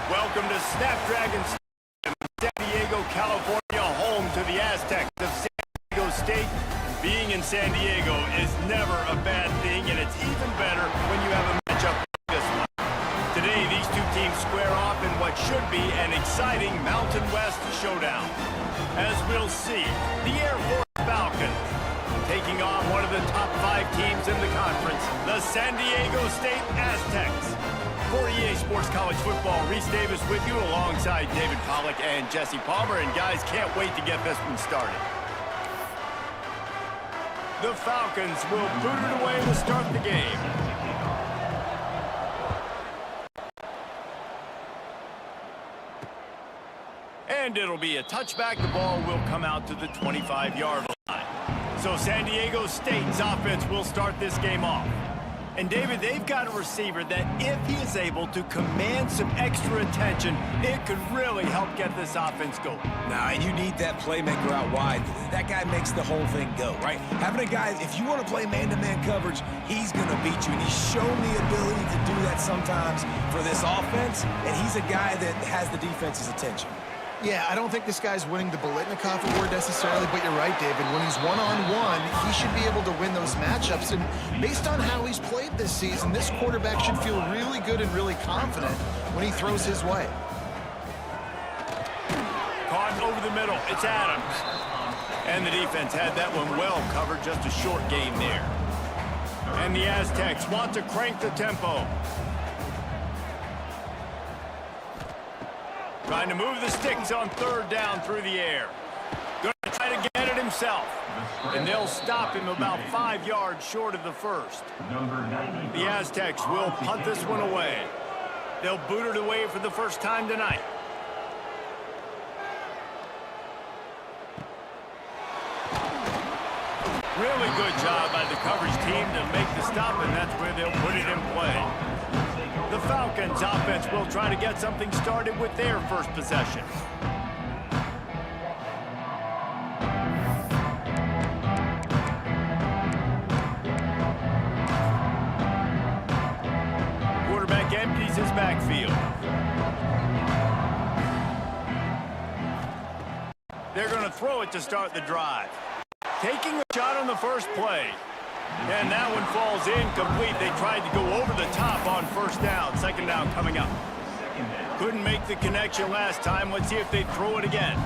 Welcome to Snapdragon Stadium, San Diego, California, home to the Aztecs of San Diego State. Being in San Diego is never a bad thing, and it's even better when you have a matchup like this one. Today, these two teams square off in what should be an exciting Mountain West showdown. As we'll see, the Air Force Falcons taking on one of the top 5 teams in the conference, the San Diego State Aztecs. For EA Sports College Football, Reese Davis with you alongside David Pollack and Jesse Palmer. And guys, can't wait to get this one started. The Falcons will boot it away to start the game. And it'll be a touchback. The ball will come out to the 25-yard line. So San Diego State's offense will start this game off. And David, they've got a receiver that if he is able to command some extra attention, it could really help get this offense going. Nah, and you need that playmaker out wide. That guy makes the whole thing go, right? Having a guy, if you want to play man-to-man coverage, he's going to beat you. And he's shown the ability to do that sometimes for this offense, and he's a guy that has the defense's attention. Yeah, I don't think this guy's winning the Biletnikoff award necessarily, but you're right, David. When he's one-on-one, he should be able to win those matchups. And based on how he's played this season, this quarterback should feel really good and really confident when he throws his way. Caught over the middle. It's Adams. And the defense had that one well covered. Just a short gain there. And the Aztecs want to crank the tempo. Trying to move the sticks on third down through the air. Going to try to get it himself. And they'll stop him about 5 yards short of the first. The Aztecs will punt this one away. They'll boot it away for the first time tonight. Really good job by the coverage team to make the stop, and that's where they'll put it in play. The Falcons offense will try to get something started with their first possession. Quarterback empties his backfield. They're going to throw it to start the drive. Taking a shot on the first play. And that one falls incomplete. They tried to go over the top on first down. Second down coming up. Couldn't make the connection last time. Let's see if they throw it again.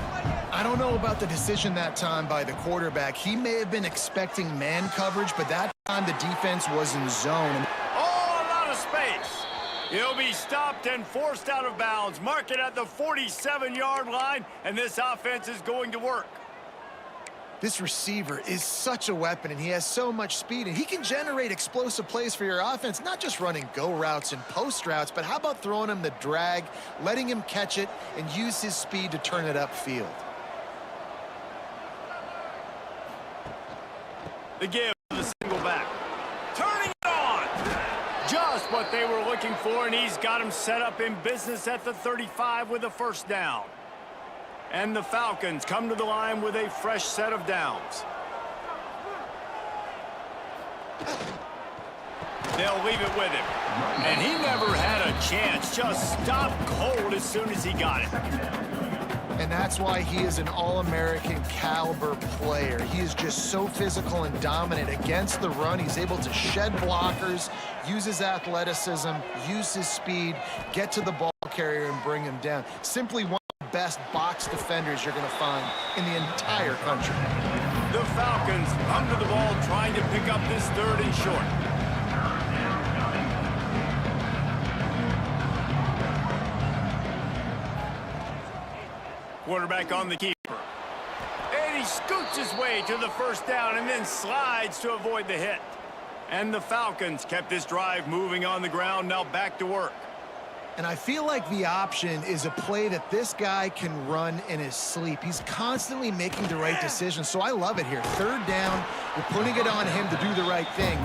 I don't know about the decision that time by the quarterback. He may have been expecting man coverage, but that time the defense was in zone. Oh, a lot of space. He'll be stopped and forced out of bounds. Mark it at the 47-yard line, and this offense is going to work. This receiver is such a weapon, and he has so much speed, and he can generate explosive plays for your offense, not just running go routes and post routes, but how about throwing him the drag, letting him catch it, and use his speed to turn it upfield. The give to the single back. Turning it on! Just what they were looking for, and he's got him set up in business at the 35 with a first down. And the Falcons come to the line with a fresh set of downs. They'll leave it with him. And he never had a chance. Just stopped cold as soon as he got it. And that's why he is an All-American caliber player. He is just so physical and dominant against the run. He's able to shed blockers, use his athleticism, use his speed, get to the ball carrier and bring him down. Simply one of the best box defenders you're going to find in the entire country. The Falcons come to the ball trying to pick up this 3rd and short. Quarterback on the keeper. And he scoots his way to the first down and then slides to avoid the hit. And the Falcons kept this drive moving on the ground, now back to work. And I feel like the option is a play that this guy can run in his sleep. He's constantly making the right decision, so I love it here. 3rd down, you're putting it on him to do the right thing.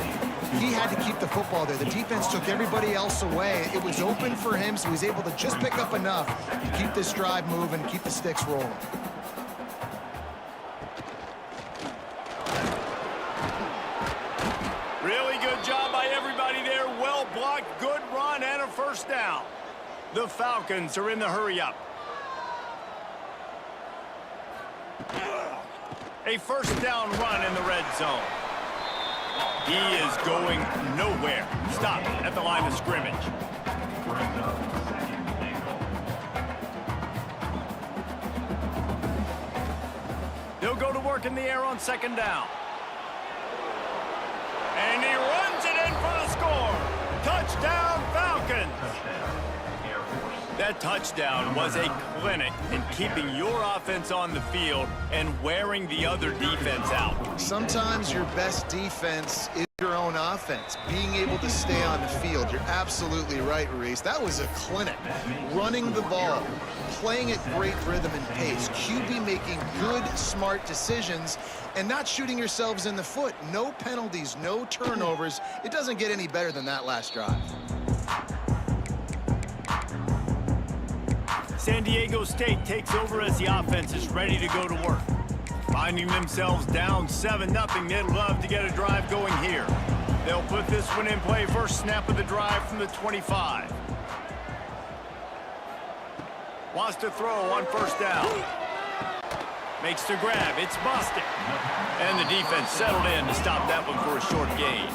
He had to keep the football there. The defense took everybody else away. It was open for him, so he's able to just pick up enough to keep this drive moving, keep the sticks rolling. Really good job by everybody there. Well blocked, good run, and a first down. The Falcons are in the hurry-up. A first down run in the red zone. He is going nowhere. Stop at the line of scrimmage. They'll go to work in the air on 2nd down. And he runs it in for the score. Touchdown, Falcons. That touchdown was a clinic in keeping your offense on the field and wearing the other defense out. Sometimes your best defense is your own offense, being able to stay on the field. You're absolutely right, Reese. That was a clinic. Running the ball, playing at great rhythm and pace, QB making good, smart decisions, and not shooting yourselves in the foot. No penalties, no turnovers. It doesn't get any better than that last drive. San Diego State takes over as the offense is ready to go to work. Finding themselves down 7-0, they'd love to get a drive going here. They'll put this one in play. First snap of the drive from the 25. Wants to throw on first down. Makes the grab. It's busted. And the defense settled in to stop that one for a short gain.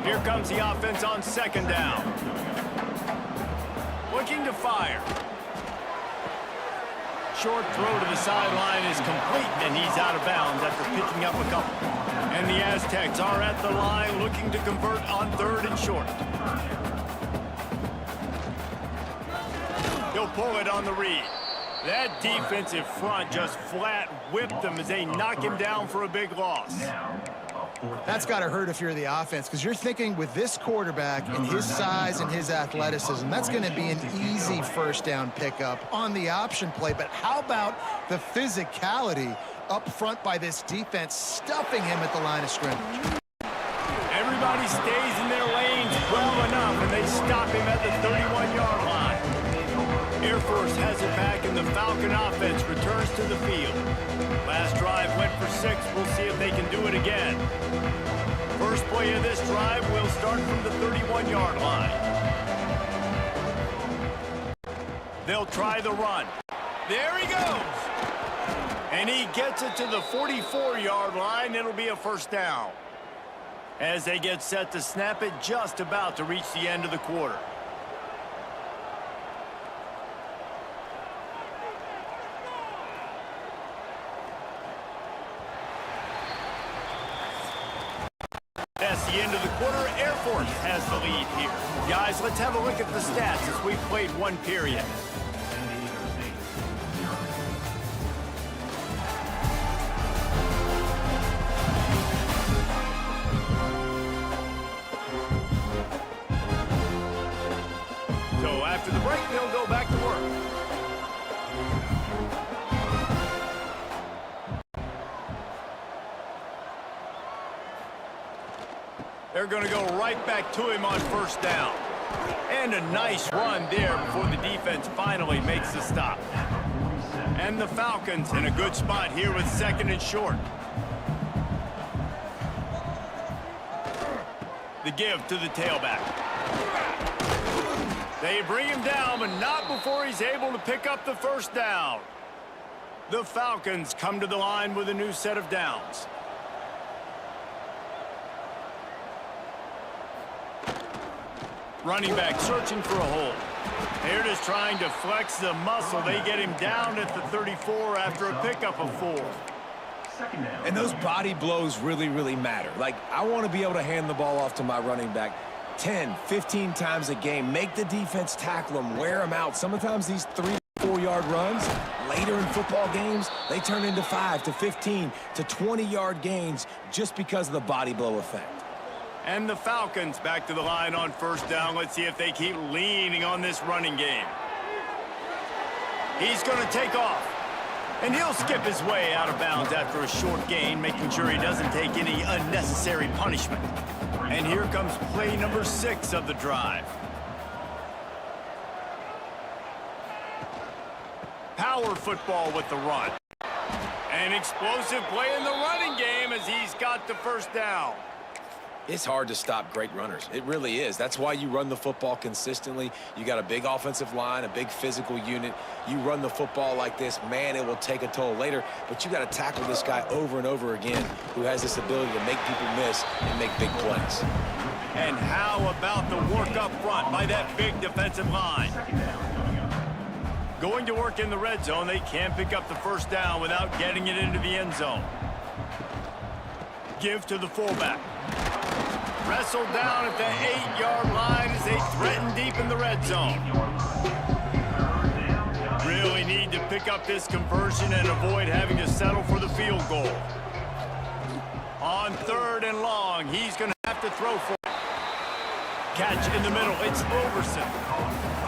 Here comes the offense on 2nd down. Looking to fire. Short throw to the sideline is complete, and he's out of bounds after picking up a couple. And the Aztecs are at the line looking to convert on 3rd and short. He'll pull it on the read. That defensive front just flat whipped him as they knock him down for a big loss. That's got to hurt if you're the offense, because you're thinking with this quarterback and his size and his athleticism, that's going to be an easy first down pickup on the option play. But how about the physicality up front by this defense, stuffing him at the line of scrimmage? Everybody stays in their lanes well enough, and they stop him at the 31-yard line. Air Force has it back, and the Falcon offense returns to the field. Last drive went for 6. We'll see if they can do it again. First play of this drive will start from the 31-yard line. They'll try the run. There he goes. And he gets it to the 44-yard line. It'll be a first down. As they get set to snap it, just about to reach the end of the quarter. That's the end of the quarter. Air Force has the lead here. Guys, let's have a look at the stats as we've played one period. after the break, they'll go back to work. They're going to go right back to him on first down. And a nice run there before the defense finally makes the stop. And the Falcons in a good spot here with 2nd and short. The give to the tailback. They bring him down, but not before he's able to pick up the first down. The Falcons come to the line with a new set of downs. Running back searching for a hole. They're just trying to flex the muscle. They get him down at the 34 after a pickup of 4. And those body blows really, really matter. Like, I want to be able to hand the ball off to my running back 10, 15 times a game. Make the defense tackle them, wear them out. Sometimes these 3 to 4 yard runs, later in football games, they turn into 5 to 15 to 20 yard gains just because of the body blow effect. And the Falcons back to the line on first down. Let's see if they keep leaning on this running game. He's going to take off. And he'll skip his way out of bounds after a short gain, making sure he doesn't take any unnecessary punishment. And here comes play number 6 of the drive. Power football with the run. An explosive play in the running game as he's got the first down. It's hard to stop great runners. It really is. That's why you run the football consistently. You got a big offensive line, a big physical unit. You run the football like this, man, it will take a toll later. But you got to tackle this guy over and over again who has this ability to make people miss and make big plays. And how about the work up front by that big defensive line? Going to work in the red zone, they can't pick up the first down without getting it into the end zone. Give to the fullback. Wrestled down at the 8-yard line as they threaten deep in the red zone. Really need to pick up this conversion and avoid having to settle for the field goal. On 3rd and long, he's going to have to throw for it. Catch in the middle, it's Overson.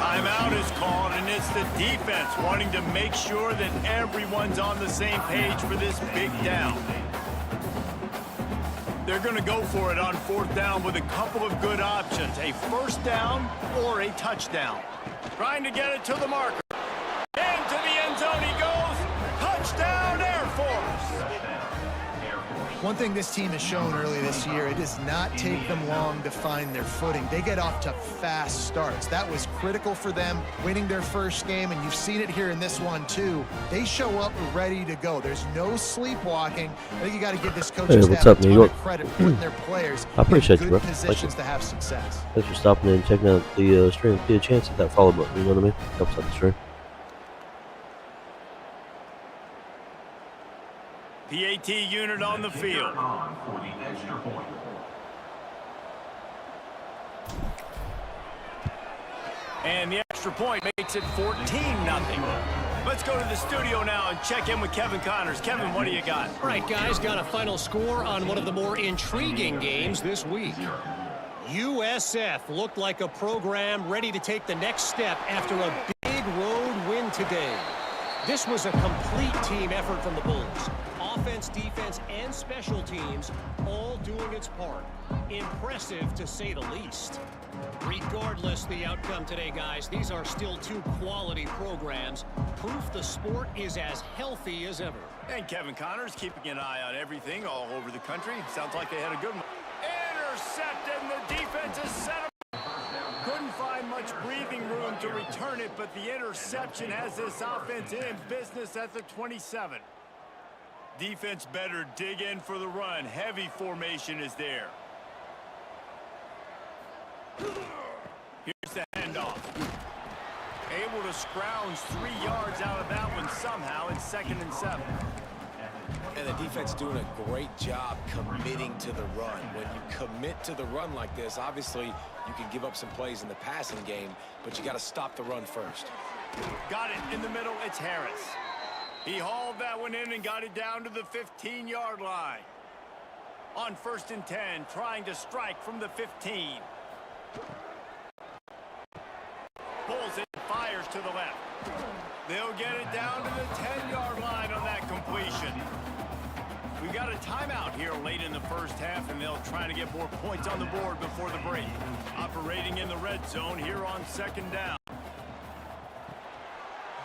Timeout is called, and it's the defense wanting to make sure that everyone's on the same page for this big down. They're going to go for it on 4th down with a couple of good options. A first down or a touchdown. Trying to get it to the marker. Into the end zone he goes. Touchdown, Air Force. One thing this team has shown early this year, it does not take them long to find their footing. They get off to fast starts. That was critical for them, winning their first game, and you've seen it here in this one too. They show up ready to go. There's no sleepwalking. I think you got to give this coaching staff a ton of credit for putting their players in good positions to have success. Thanks for stopping in and checking out the stream. Get a chance at that follow button, you know what I mean? Helps out the stream. PAT unit on the field. And the extra point makes it 14-0. Let's go to the studio now and check in with Kevin Connors. Kevin, what do you got? All right, guys, got a final score on one of the more intriguing games this week. USF looked like a program ready to take the next step after a big road win today. This was a complete team effort from the Bulls. Offense, defense, and special teams all doing its part. Impressive, to say the least. Regardless the outcome today, guys, these are still 2 quality programs. Proof the sport is as healthy as ever. And Kevin Connors keeping an eye on everything all over the country. Sounds like they had a good one. Intercepted, and the defense is set up. Couldn't find much breathing room to return it, but the interception has this offense in business at the 27. Defense better dig in for the run. Heavy formation is there. Here's the handoff. Able to scrounge 3 yards out of that one somehow. It's 2nd and 7. And the defense doing a great job committing to the run. When you commit to the run like this, obviously you can give up some plays in the passing game, but you got to stop the run first. Got it in the middle. It's Harris. He hauled that one in and got it down to the 15-yard line. On 1st and 10, trying to strike from the 15. pulls it, fires to the left. They'll get it down to the 10-yard line on that completion. We've got a timeout here late in the first half, and they'll try to get more points on the board before the break. Operating in the red zone here on second down.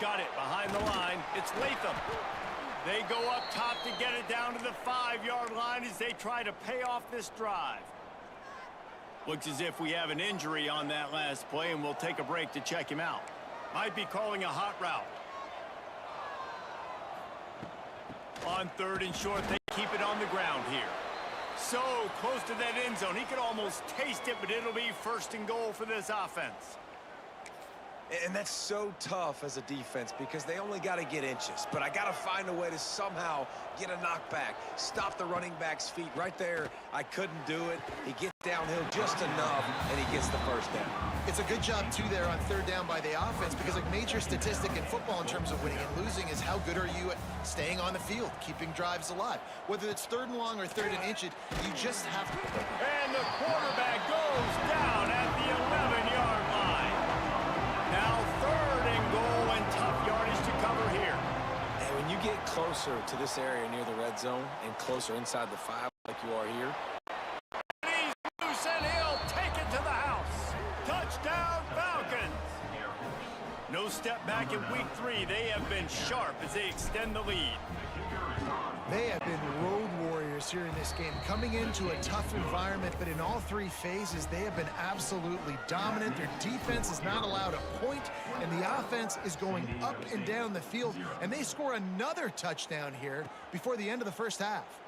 Got it behind the line. It's Latham. They go up top to get it down to the 5-yard line as they try to pay off this drive. Looks as if we have an injury on that last play, and we'll take a break to check him out. Might be calling a hot route. On 3rd and short, they keep it on the ground here. So close to that end zone. He could almost taste it, but it'll be 1st and goal for this offense. And that's so tough as a defense because they only got to get inches. But I got to find a way to somehow get a knockback, stop the running back's feet right there. I couldn't do it. He gets downhill just enough, and he gets the first down. It's a good job, too, there on 3rd down by the offense because a major statistic in football in terms of winning and losing is how good are you at staying on the field, keeping drives alive. Whether it's 3rd and long or 3rd and inches, you just have to. And the quarterback goes down at the 11-yard line. Now 3rd and goal and tough yardage to cover here. And when you get closer to this area near the red zone and closer inside the 5 like you are here. He's loose and he'll take it to the house. Touchdown Falcons. No step back in week 3. They have been sharp as they extend the lead. They have been road warriors here in this game, coming into a tough environment, but in all 3 phases, they have been absolutely dominant. Their defense is not allowed a point, and the offense is going up and down the field, and they score another touchdown here before the end of the first half.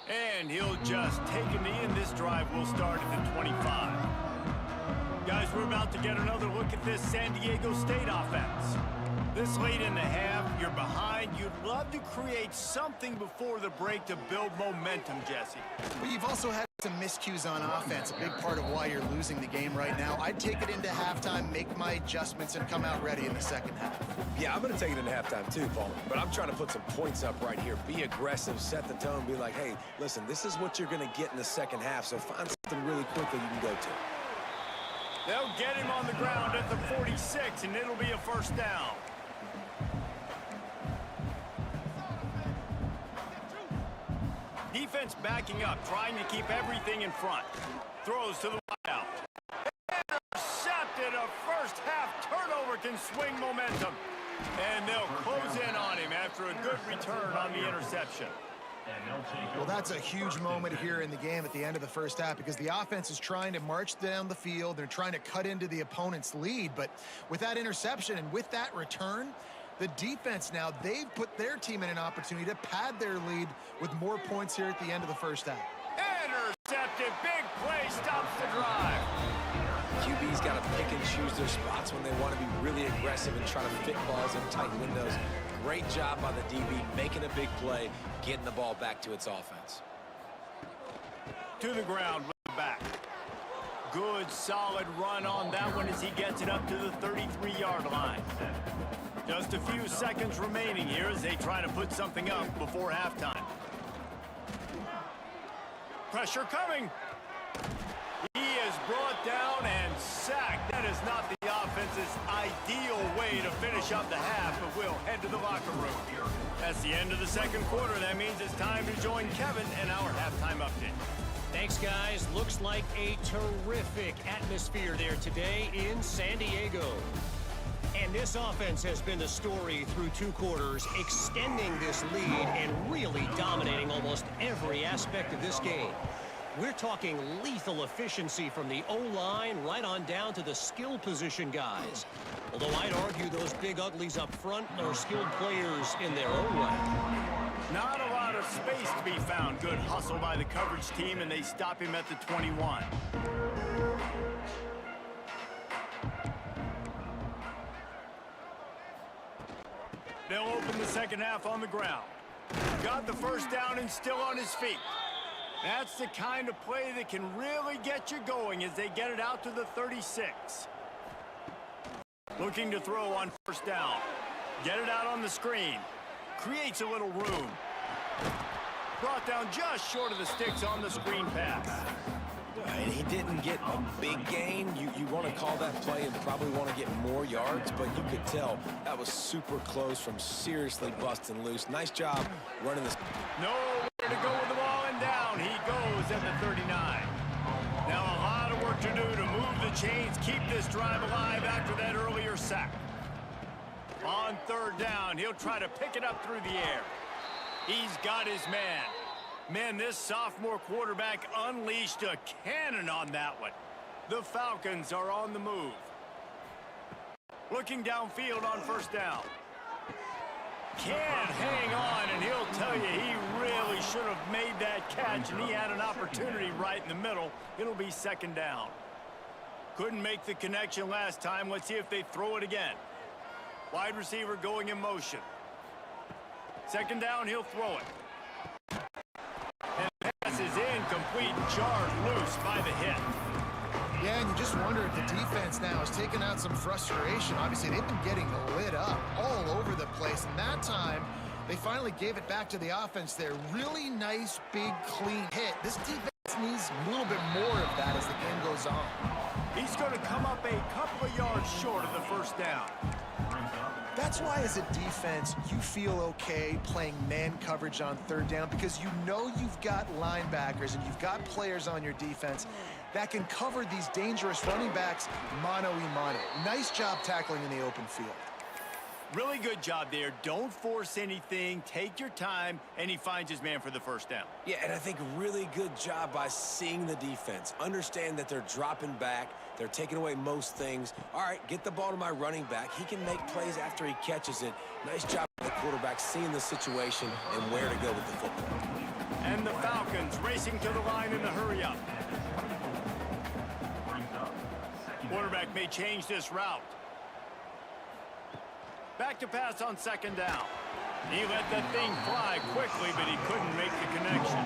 And he'll just take a knee, and this drive will start at the 25. Guys, we're about to get another look at this San Diego State offense. This late in the half, you're behind. You'd love to create something before the break to build momentum, Jesse. But you've also had some miscues on offense, a big part of why you're losing the game right now. I'd take it into halftime, make my adjustments, and come out ready in the second half. Yeah, I'm going to take it into halftime too, Paul. But I'm trying to put some points up right here. Be aggressive, set the tone, be like, hey, listen, this is what you're going to get in the second half, so find something really quick that you can go to. They'll get him on the ground at the 46, and it'll be a first down. Defense backing up, trying to keep everything in front. Throws to the wideout. Intercepted. A first half turnover can swing momentum. And they'll close in on him after a good return on the interception. Well, that's a huge moment here in the game at the end of the first half because the offense is trying to march down the field. They're trying to cut into the opponent's lead. But with that interception and with that return, the defense now, they've put their team in an opportunity to pad their lead with more points here at the end of the first half. Intercepted. Big play stops the drive. QB's got to pick and choose their spots when they want to be really aggressive and try to fit balls in tight windows. Great job by the DB, making a big play, getting the ball back to its offense. To the ground with the back. Good, solid run on that one as he gets it up to the 33-yard line. Just a few seconds remaining here as they try to put something up before halftime. Pressure coming. He is brought down and sacked. That is not the offense's ideal way to finish up the half, but we'll head to the locker room. That's the end of the second quarter. That means it's time to join Kevin and our halftime update. Thanks, guys. Looks like a terrific atmosphere there today in San Diego. And this offense has been the story through 2 quarters, extending this lead and really dominating almost every aspect of this game. We're talking lethal efficiency from the O-line right on down to the skill position guys. Although I'd argue those big uglies up front are skilled players in their own right. Not a lot of space to be found. Good hustle by the coverage team, and they stop him at the 21. They'll open the second half on the ground. Got the first down and still on his feet. That's the kind of play that can really get you going as they get it out to the 36. Looking to throw on first down. Get it out on the screen. Creates a little room. Brought down just short of the sticks on the screen pass. And he didn't get a big gain. You want to call that play and probably want to get more yards, but you could tell that was super close from seriously busting loose. Nice job running this. Nowhere to go with the ball, and down he goes at the 39. Now a lot of work to do to move the chains, keep this drive alive after that earlier sack. On third down, he'll try to pick it up through the air. He's got his man. Man, this sophomore quarterback unleashed a cannon on that one. The Falcons are on the move. Looking downfield on first down. Can't hang on, and he'll tell you he really should have made that catch, and he had an opportunity right in the middle. It'll be second down. Couldn't make the connection last time. Let's see if they throw it again. Wide receiver going in motion. Second down, he'll throw it. And pass is incomplete, jarred loose by the hit. Yeah, and you just wonder if the defense now has taken out some frustration. Obviously, they've been getting lit up all over the place, and that time, they finally gave it back to the offense there. Really nice, big, clean hit. This defense needs a little bit more of that as the game goes on. He's going to come up a couple of yards short of the first down. That's why, as a defense, you feel okay playing man coverage on third down, because you know you've got linebackers and you've got players on your defense that can cover these dangerous running backs mano-a-mano. Nice job tackling in the open field. Really good job there. Don't force anything. Take your time, and he finds his man for the first down. Yeah, and I think really good job by seeing the defense. Understand that they're dropping back. They're taking away most things. All right, get the ball to my running back. He can make plays after he catches it. Nice job by the quarterback seeing the situation and where to go with the football. And the Falcons racing to the line in the hurry-up. Quarterback may change this route. Back to pass on second down. He let that thing fly quickly, but he couldn't make the connection.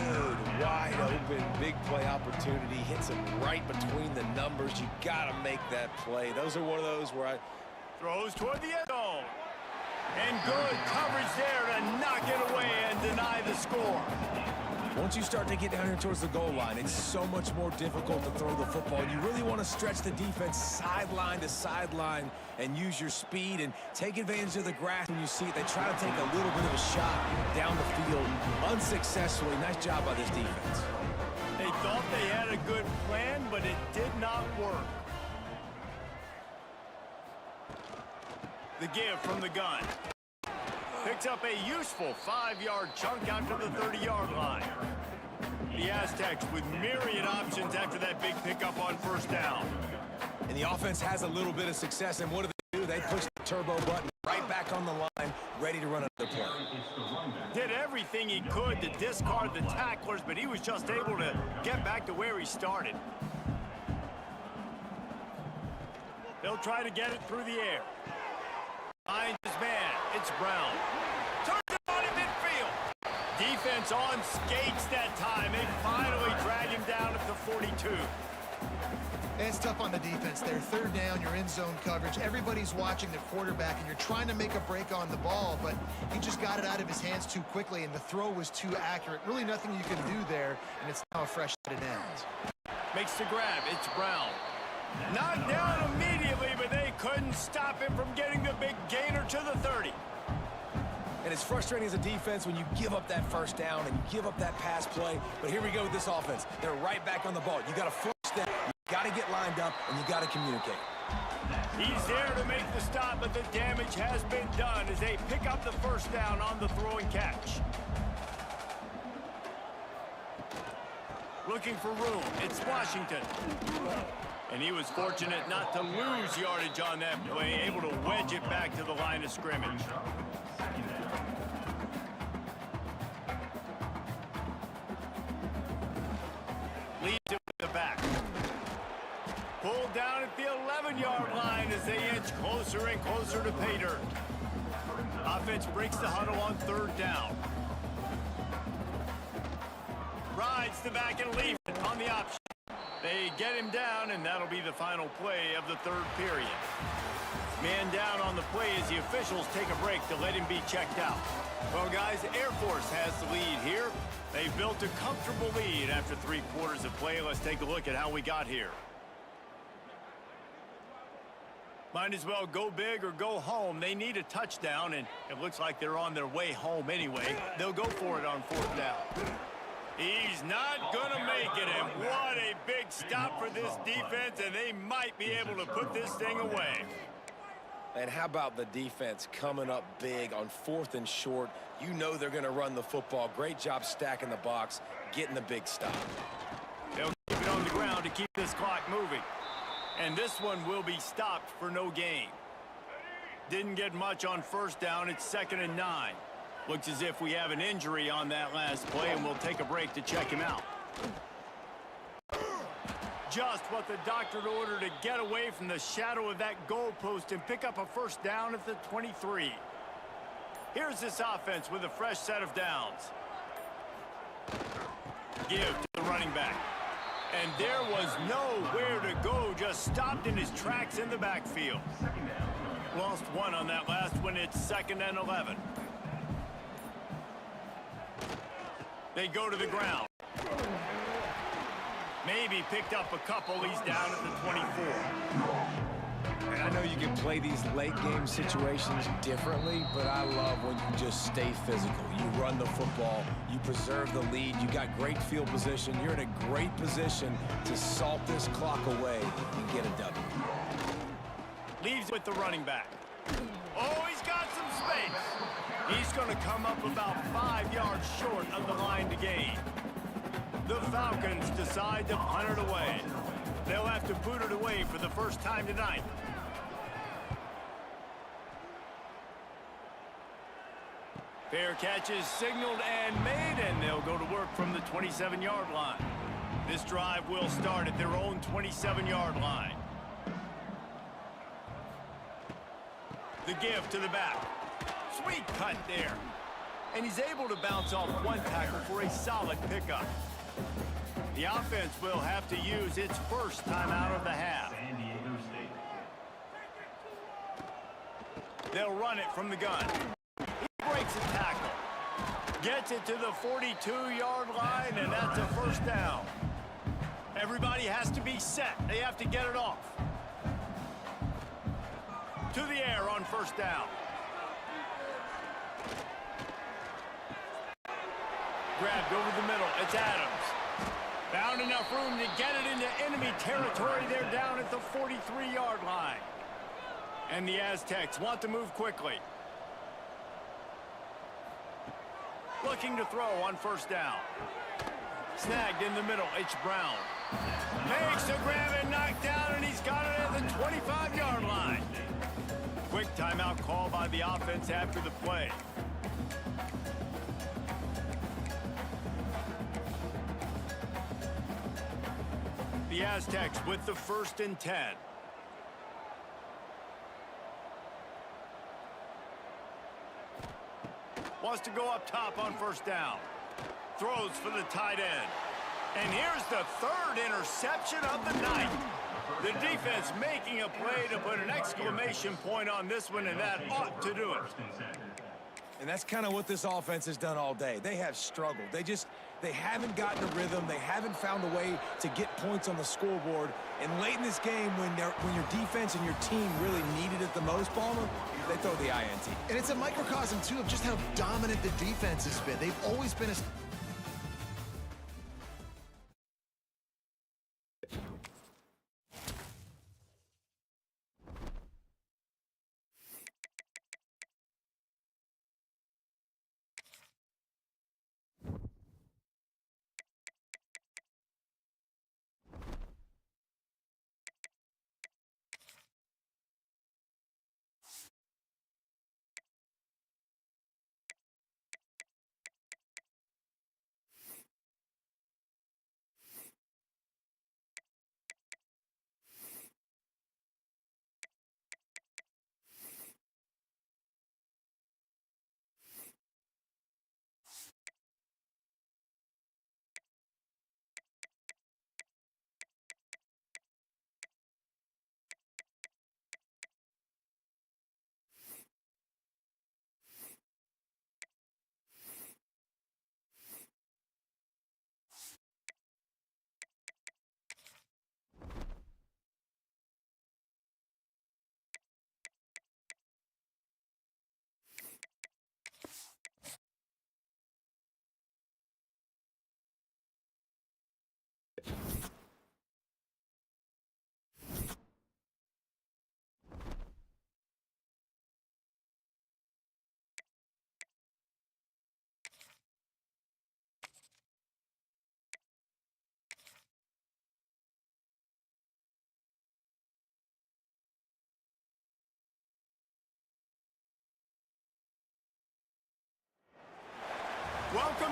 Dude, wide open, big play opportunity. Hits him right between the numbers. You got to make that play. Those are one of those where Throws toward the end zone. And good coverage there to knock it away and deny the score. Once you start to get down here towards the goal line, it's so much more difficult to throw the football. You really want to stretch the defense sideline to sideline and use your speed and take advantage of the grass when you see it. They try to take a little bit of a shot down the field unsuccessfully. Nice job by this defense. They thought they had a good plan, but it did not work. The give from the gun. Picks up a useful 5-yard chunk out to the 30-yard line. The Aztecs with myriad options after that big pickup on first down. And the offense has a little bit of success, and what do? They push the turbo button right back on the line, ready to run another play. Did everything he could to discard the tacklers, but he was just able to get back to where he started. They'll try to get it through the air. Finds his man. It's Brown. Turns it on in midfield. Defense on skates that time. They finally drag him down at the 42. It's tough on the defense there. Third down, you're in zone coverage. Everybody's watching the quarterback, and you're trying to make a break on the ball, but he just got it out of his hands too quickly, and the throw was too accurate. Really nothing you can do there, and it's now a fresh set of downs. Makes the grab. It's Brown. Knocked down immediately, but they couldn't stop him from getting the big gainer to the 30. And it's frustrating as a defense when you give up that first down and give up that pass play. But here we go with this offense. They're right back on the ball. You got to force them. You got to get lined up, and you got to communicate. He's there to make the stop, but the damage has been done as they pick up the first down on the throw and catch. Looking for room. It's Washington. And he was fortunate not to lose yardage on that play, able to wedge it back to the line of scrimmage. Leads it with the back. Pulled down at the 11-yard line as they inch closer and closer to pay dirt. Offense breaks the huddle on third down. Rides the back and leaves it on the option. They get him down, and that'll be the final play of the third period. Man down on the play as the officials take a break to let him be checked out. Well, guys, Air Force has the lead here. They've built a comfortable lead after 3 quarters of play. Let's take a look at how we got here. Might as well go big or go home. They need a touchdown, and it looks like they're on their way home anyway. They'll go for it on 4th down. He's not going to make it, and what a big stop for this defense, and they might be able to put this thing away. And how about the defense coming up big on 4th and short? You know they're going to run the football. Great job stacking the box, getting the big stop. They'll keep it on the ground to keep this clock moving. And this one will be stopped for no gain. Didn't get much on 1st down. It's 2nd and 9. Looks as if we have an injury on that last play, and we'll take a break to check him out. Just what the doctor ordered to get away from the shadow of that goalpost and pick up a 1st down at the 23. Here's this offense with a fresh set of downs. Give to the running back. And there was nowhere to go, just stopped in his tracks in the backfield. Lost 1 on that last one. It's 2nd and 11. They go to the ground. Maybe picked up a couple. He's down at the 24. And I know you can play these late game situations differently, but I love when you just stay physical. You run the football, you preserve the lead, you got great field position. You're in a great position to salt this clock away and get a W. Leaves with the running back. Oh, he's got some space. He's going to come up about 5 yards short of the line to gain. The Falcons decide to punt it away. They'll have to boot it away for the first time tonight. Fair catch is signaled and made, and they'll go to work from the 27-yard line. This drive will start at their own 27-yard line. The give to the back. Sweet cut there. And he's able to bounce off 1 tackle for a solid pickup. The offense will have to use its first timeout of the half. They'll run it from the gun. He breaks a tackle. Gets it to the 42-yard line, and that's a 1st down. Everybody has to be set. They have to get it off. To the air on 1st down. Grabbed over the middle. It's Adams. Found enough room to get it into enemy territory. They're down at the 43-yard line. And the Aztecs want to move quickly. Looking to throw on 1st down. Snagged in the middle. It's Brown. Makes a grab and knocked down, and he's got it at the 25-yard line. Quick timeout call by the offense after the play. The Aztecs with the 1st and 10. Wants to go up top on 1st down. Throws for the tight end. And here's the 3rd interception of the night. The defense making a play to put an exclamation point on this one, and that ought to do it. And that's kind of what this offense has done all day. They have struggled. They haven't gotten a rhythm. They haven't found a way to get points on the scoreboard. And late in this game, when your defense and your team really needed it the most, Palmer, they throw the INT. And it's a microcosm, too, of just how dominant the defense has been. They've always been a...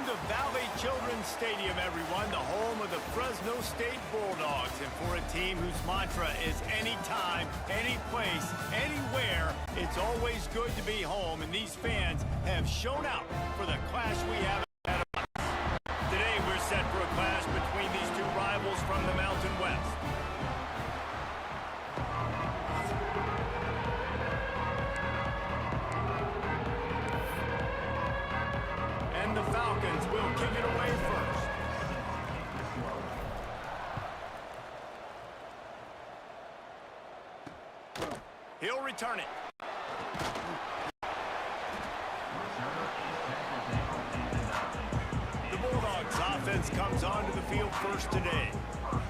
to Valley Children's Stadium, everyone, the home of the Fresno State Bulldogs. And for a team whose mantra is anytime, any place, anywhere, it's always good to be home. And these fans have shown out for the clash we have ahead of us. Today, we're set for a clash between these two rivals from the Mountain West. And the Falcons will kick it away first. He'll return it. The Bulldogs offense comes onto the field first today.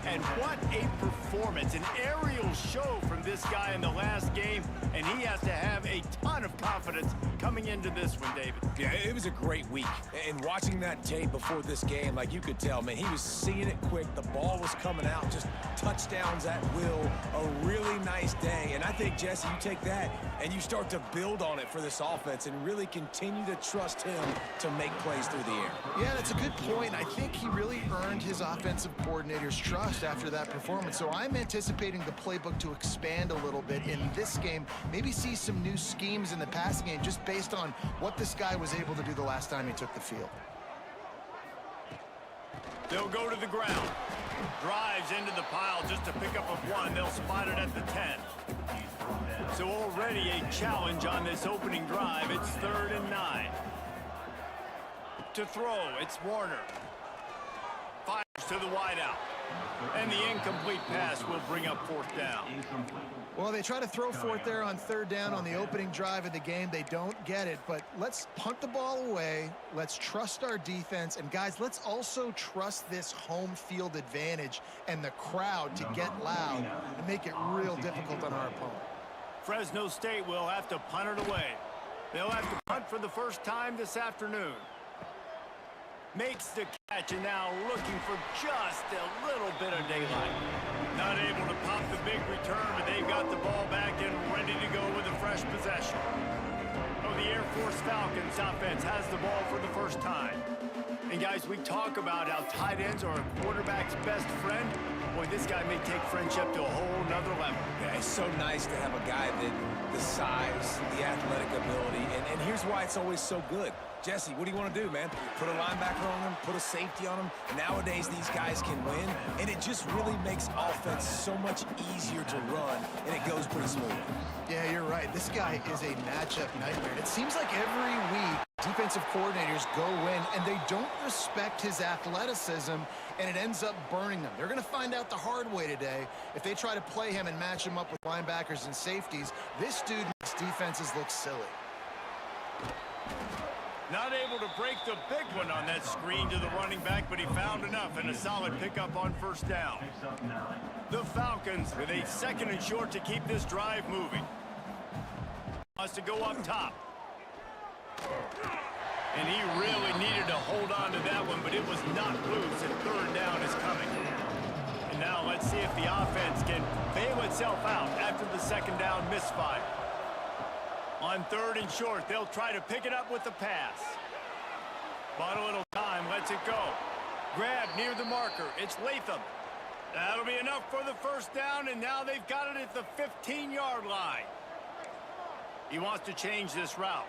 And what a performance, an aerial show from this guy in the last game, and he has to have a ton of confidence coming into this one, David. Yeah, it was a great week. And watching that tape before this game, like you could tell, man, he was seeing it quick. The ball was coming out, just touchdowns at will. A really nice day. And I think, Jesse, you take that and you start to build on it for this offense and really continue to trust him to make plays through the air. Yeah, that's a good point. I think he really earned his offensive coordinator's trust after that performance. So I'm anticipating the playbook to expand a little bit in this game, maybe see some new schemes in the passing game just based on what this guy was able to do the last time he took the field. They'll go to the ground. Drives into the pile just to pick up a 1. They'll spot it at the 10. So already a challenge on this opening drive. It's 3rd and 9. To throw, it's Warner. Fires to the wideout. And the incomplete pass will bring up 4th down. Well, they try to throw for it there on 3rd down on the opening drive of the game. They don't get it, but let's punt the ball away. Let's trust our defense. And, guys, let's also trust this home field advantage and the crowd to get loud and make it real difficult on our opponent. Fresno State will have to punt it away. They'll have to punt for the first time this afternoon. Makes the catch, and now looking for just a little bit of daylight. Not able to pop the big return, but they've got the ball back and ready to go with a fresh possession. Oh, the Air Force Falcons offense has the ball for the first time. And guys, we talk about how tight ends are a quarterback's best friend. Boy, this guy may take friendship to a whole nother level. Yeah, it's so nice to have a guy that the size, the athletic ability, and here's why it's always so good. Jesse, what do you want to do, man? Put a linebacker on him, put a safety on him. Nowadays, these guys can win, and it just really makes offense so much easier to run, and it goes pretty smooth. Yeah, you're right. This guy is a matchup nightmare. It seems like every week, defensive coordinators go in, and they don't respect his athleticism, and it ends up burning them. They're going to find out the hard way today. If they try to play him and match him up with linebackers and safeties, this dude makes defenses look silly. Not able to break the big one on that screen to the running back, but he found enough and a solid pickup on 1st down. The Falcons with a 2nd and short to keep this drive moving. Wants to go up top. And he really needed to hold on to that one, but it was not loose, and 3rd down is coming. And now let's see if the offense can bail itself out after the 2nd down misfire. On 3rd and short, they'll try to pick it up with the pass. But a little time, lets it go. Grab near the marker. It's Latham. That'll be enough for the 1st down, and now they've got it at the 15-yard line. He wants to change this route.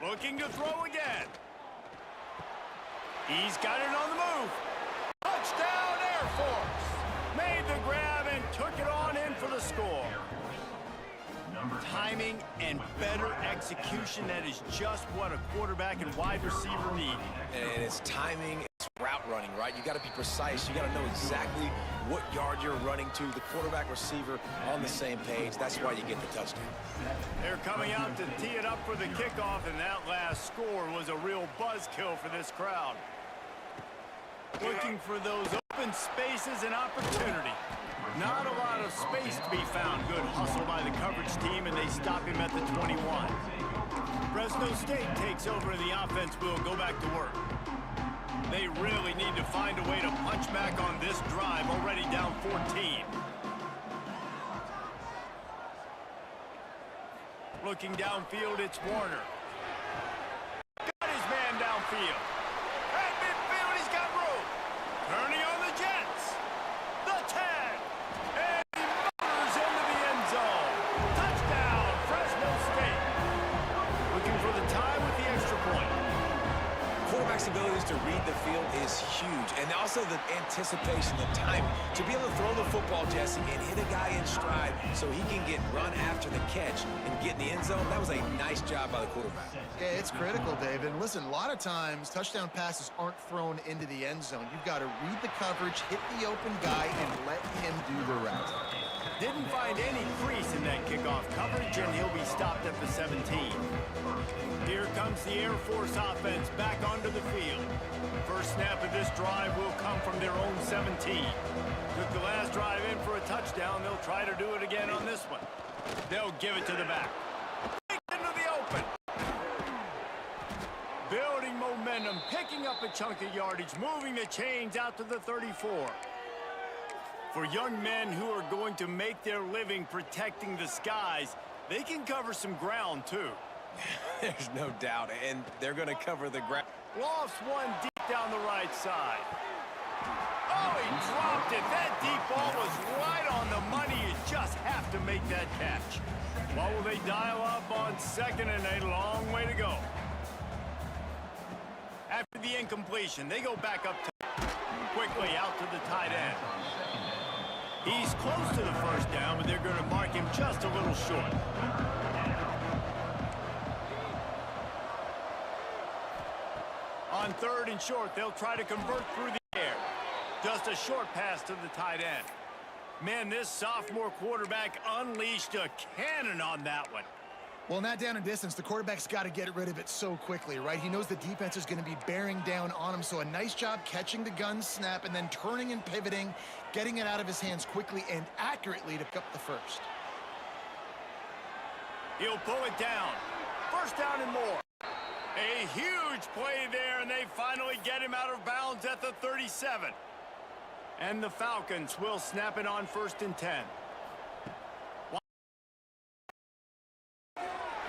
Looking to throw again. He's got it on the move. Touchdown, Air Force! Made the grab and took it on in for the score. Timing and better execution, that is just what a quarterback and wide receiver need. And it's timing, it's route running, right? You got to be precise. You got to know exactly what yard you're running to. The quarterback receiver on the same page. That's why you get the touchdown. They're coming out to tee it up for the kickoff, and that last score was a real buzzkill for this crowd. Looking for those open spaces and opportunity. Not a lot of space to be found. Good hustle by the coverage team, and they stop him at the 21. Fresno State takes over, and the offense will go back to work. They really need to find a way to punch back on this drive, already down 14. Looking downfield, it's Warner. Got his man downfield. At midfield, he's got room. Turning on the Jets. The 10. And he motors into the end zone. Touchdown, Fresno State. Looking for the tie with the extra point. Quarterback's abilities to read the field is huge, and also the anticipation, the timing. To be able to throw the football, Jesse, and hit a guy in stride so he can get run after the catch and get in the end zone, that was a nice job by the quarterback. Yeah, it's critical, David. And listen, a lot of times, touchdown passes aren't thrown into the end zone. You've got to read the coverage, hit the open guy, and let him do the rest. Didn't find any crease in that kickoff coverage, and he'll be stopped at the 17. Here comes the Air Force offense back onto the field. First snap of this drive will come from their own 17. Took the last drive in for a touchdown. They'll try to do it again on this one. They'll give it to the back. Into the open. Building momentum, picking up a chunk of yardage, moving the chains out to the 34. For young men who are going to make their living protecting the skies, they can cover some ground too. There's no doubt, and they're going to cover the ground. Lofts one deep down the right side. Oh, he dropped it. That deep ball was right on the money. You just have to make that catch. What will they dial up on second and a long way to go? After the incompletion, they go back up quickly out to the tight end. He's close to the first down, but they're going to mark him just a little short. On third and short, they'll try to convert through the air. Just a short pass to the tight end. Man, this sophomore quarterback unleashed a cannon on that one. Well, in that down and distance, the quarterback's got to get rid of it so quickly, right? He knows the defense is going to be bearing down on him, so a nice job catching the gun snap and then turning and pivoting, getting it out of his hands quickly and accurately to pick up the first. He'll pull it down. First down and more. A huge play there, and they finally get him out of bounds at the 37. And the Falcons will snap it on first and 10.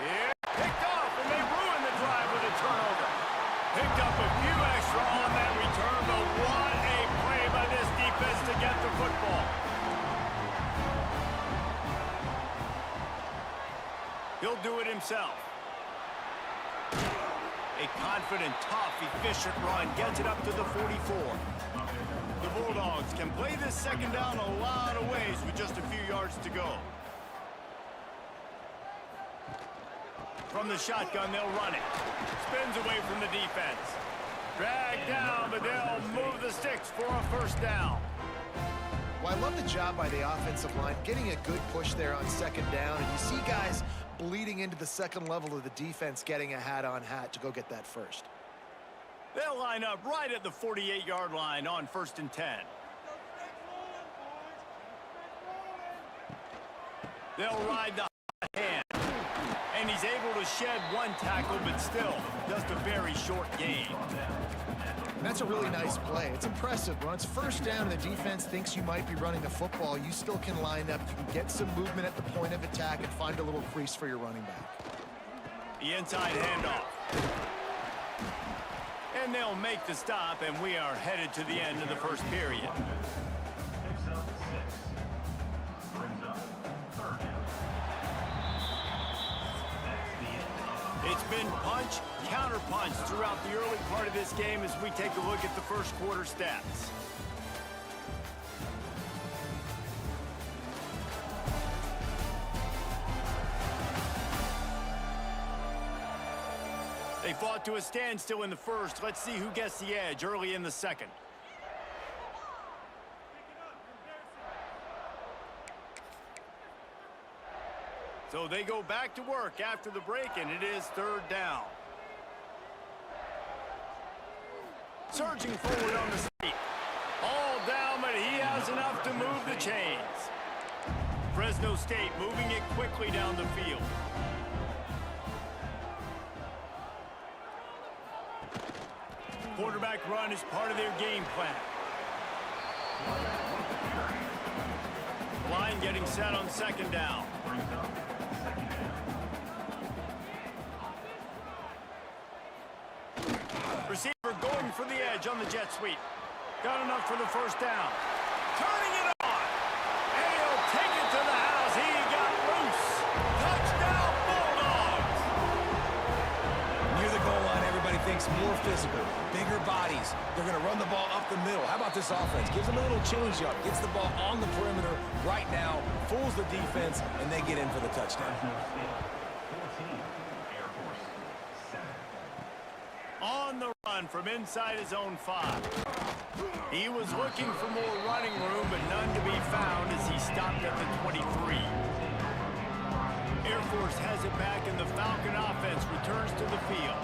Here, picked off, and they ruin the drive with a turnover. Picked up a few extra on that return, but what a play by this defense to get the football. He'll do it himself. A confident, tough, efficient run gets it up to the 44. The Bulldogs can play this second down a lot of ways with just a few yards to go. From the shotgun, they'll run it. Spins away from the defense. Dragged down, but they'll move the sticks for a first down. Well, I love the job by the offensive line, getting a good push there on second down, and you see guys bleeding into the second level of the defense, getting a hat-on-hat to go get that first. They'll line up right at the 48-yard line on first and 10. They'll ride the hot hand. And he's able to shed one tackle, but still just a very short gain. And that's a really nice play. It's impressive. When it's first down and the defense thinks you might be running the football, you still can line up. You can get some movement at the point of attack and find a little crease for your running back. The inside handoff. And they'll make the stop, and we are headed to the end of the first period. It's been punch, counter-punch throughout the early part of this game as we take a look at the first quarter stats. They fought to a standstill in the first. Let's see who gets the edge early in the second. So they go back to work after the break, and it is third down. Surging forward on the street. All down, but he has enough to move the chains. Fresno State moving it quickly down the field. Quarterback run is part of their game plan. Line getting set on second down. edge on the jet sweep. Got enough for the first down. Turning it on. And he'll take it to the house. He got loose. Touchdown, Bulldogs. Near the goal line, everybody thinks more physical, bigger bodies. They're going to run the ball up the middle. How about this offense? Gives them a little change up. Gets the ball on the perimeter right now. Fools the defense, and they get in for the touchdown. On the run from inside his own 5. He was looking for more running room, but none to be found as he stopped at the 23. Air Force has it back, and the Falcon offense returns to the field.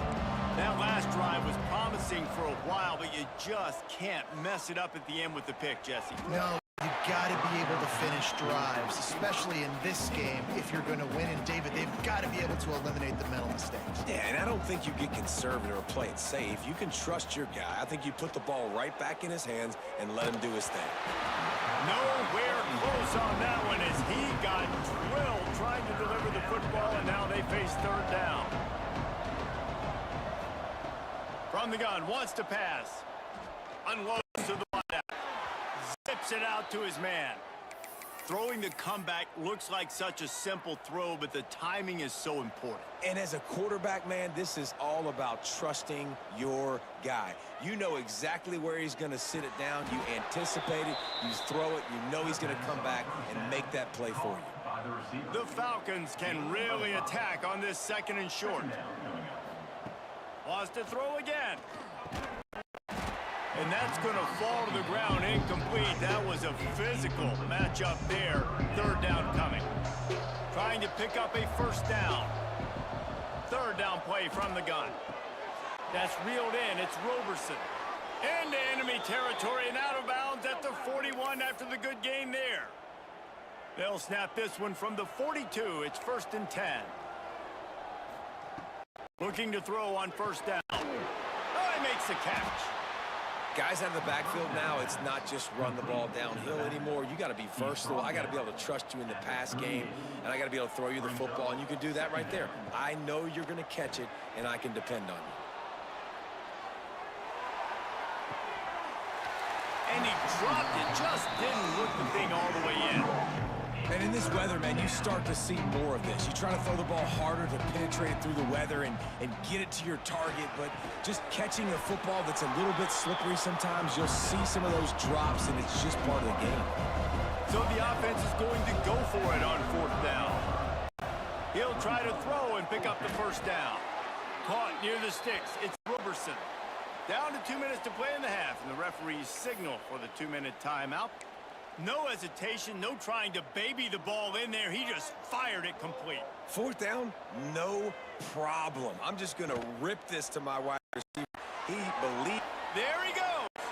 That last drive was promising for a while, but you just can't mess it up at the end with the pick, Jesse. No, you got to be able to finish drives, especially in this game. If you're going to win, and David, they've got to be able to eliminate the mental mistakes. Yeah, and I don't think you get conservative or play it safe. You can trust your guy. I think you put the ball right back in his hands and let him do his thing. Nowhere close on that one as he got drilled trying to deliver the football, and now they face third down. From the gun, wants to pass. Unloads to the wideout. Zips it out to his man. Throwing the comeback looks like such a simple throw, but the timing is so important. And as a quarterback, man, this is all about trusting your guy. You know exactly where he's going to sit it down. You anticipate it. You throw it. You know he's going to come back and make that play for you. The Falcons can really attack on this second and short. Wants to throw again. And that's going to fall to the ground incomplete. That was a physical matchup there. Third down coming. Trying to pick up a first down. Third down play from the gun. That's reeled in. It's Roberson. Into enemy territory and out of bounds at the 41 after the good gain there. They'll snap this one from the 42. It's 1st and 10. Looking to throw on first down. Oh, he makes the catch. Guys out of the backfield now, it's not just run the ball downhill anymore. You got to be versatile. I got to be able to trust you in the pass game, and I got to be able to throw you the football, and you can do that right there. I know you're going to catch it, and I can depend on you. And he dropped it, just didn't look the thing all the way in. And in this weather, man, you start to see more of this. You try to throw the ball harder to penetrate it through the weather and get it to your target, but just catching a football that's a little bit slippery sometimes, you'll see some of those drops, and it's just part of the game. So the offense is going to go for it on fourth down. He'll try to throw and pick up the first down. Caught near the sticks. It's Roberson. Down to 2 minutes to play in the half, and the referees signal for the 2-minute timeout. No hesitation, no trying to baby the ball in there. He just fired it complete. Fourth down, no problem. I'm just going to rip this to my wide receiver. There he goes.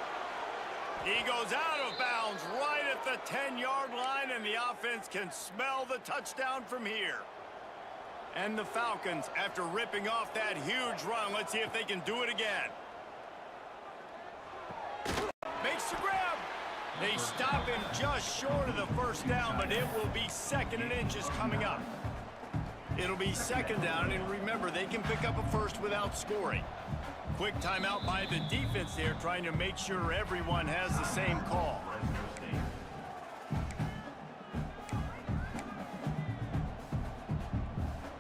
He goes out of bounds right at the 10-yard line, and the offense can smell the touchdown from here. And the Falcons, after ripping off that huge run, let's see if they can do it again. Makes the grab. They stop him just short of the first down, but it will be 2nd and inches coming up. It'll be 2nd down, and remember, they can pick up a first without scoring. Quick timeout by the defense there, trying to make sure everyone has the same call.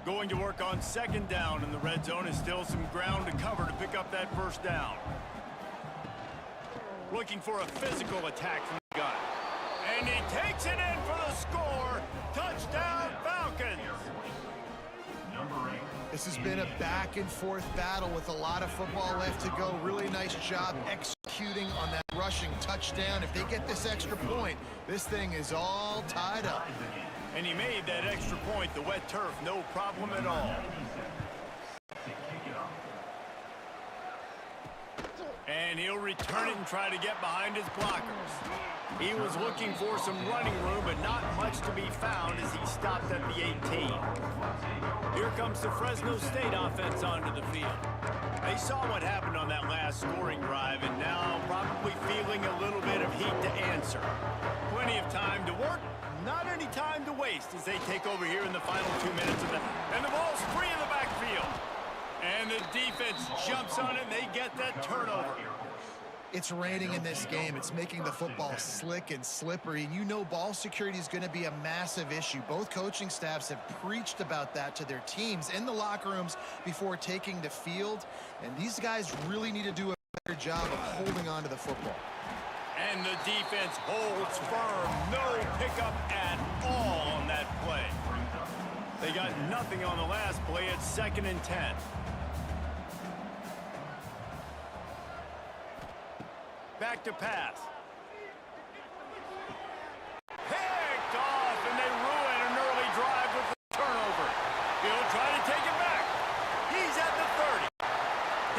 Going to work on 2nd down, and the red zone is still some ground to cover to pick up that first down. Looking for a physical attack from the gun. And he takes it in for the score. Touchdown, Falcons. This has been a back-and-forth battle with a lot of football left to go. Really nice job executing on that rushing touchdown. If they get this extra point, this thing is all tied up. And he made that extra point. The wet turf, no problem at all. And he'll return it and try to get behind his blockers. He was looking for some running room, but not much to be found as he stopped at the 18. Here comes the Fresno State offense onto the field. They saw what happened on that last scoring drive, and now probably feeling a little bit of heat to answer. Plenty of time to work, not any time to waste as they take over here in the final 2 minutes of the... And the ball's free in the backfield. And the defense jumps on it, and they get that turnover. It's raining in this game. It's making the football slick and slippery. And you know ball security is going to be a massive issue. Both coaching staffs have preached about that to their teams in the locker rooms before taking the field. And these guys really need to do a better job of holding on to the football. And the defense holds firm. No pickup at all on that play. They got nothing on the last play. It's 2nd and 10. Back to pass. Picked off, and they ruin an early drive with the turnover. He'll try to take it back. He's at the 30.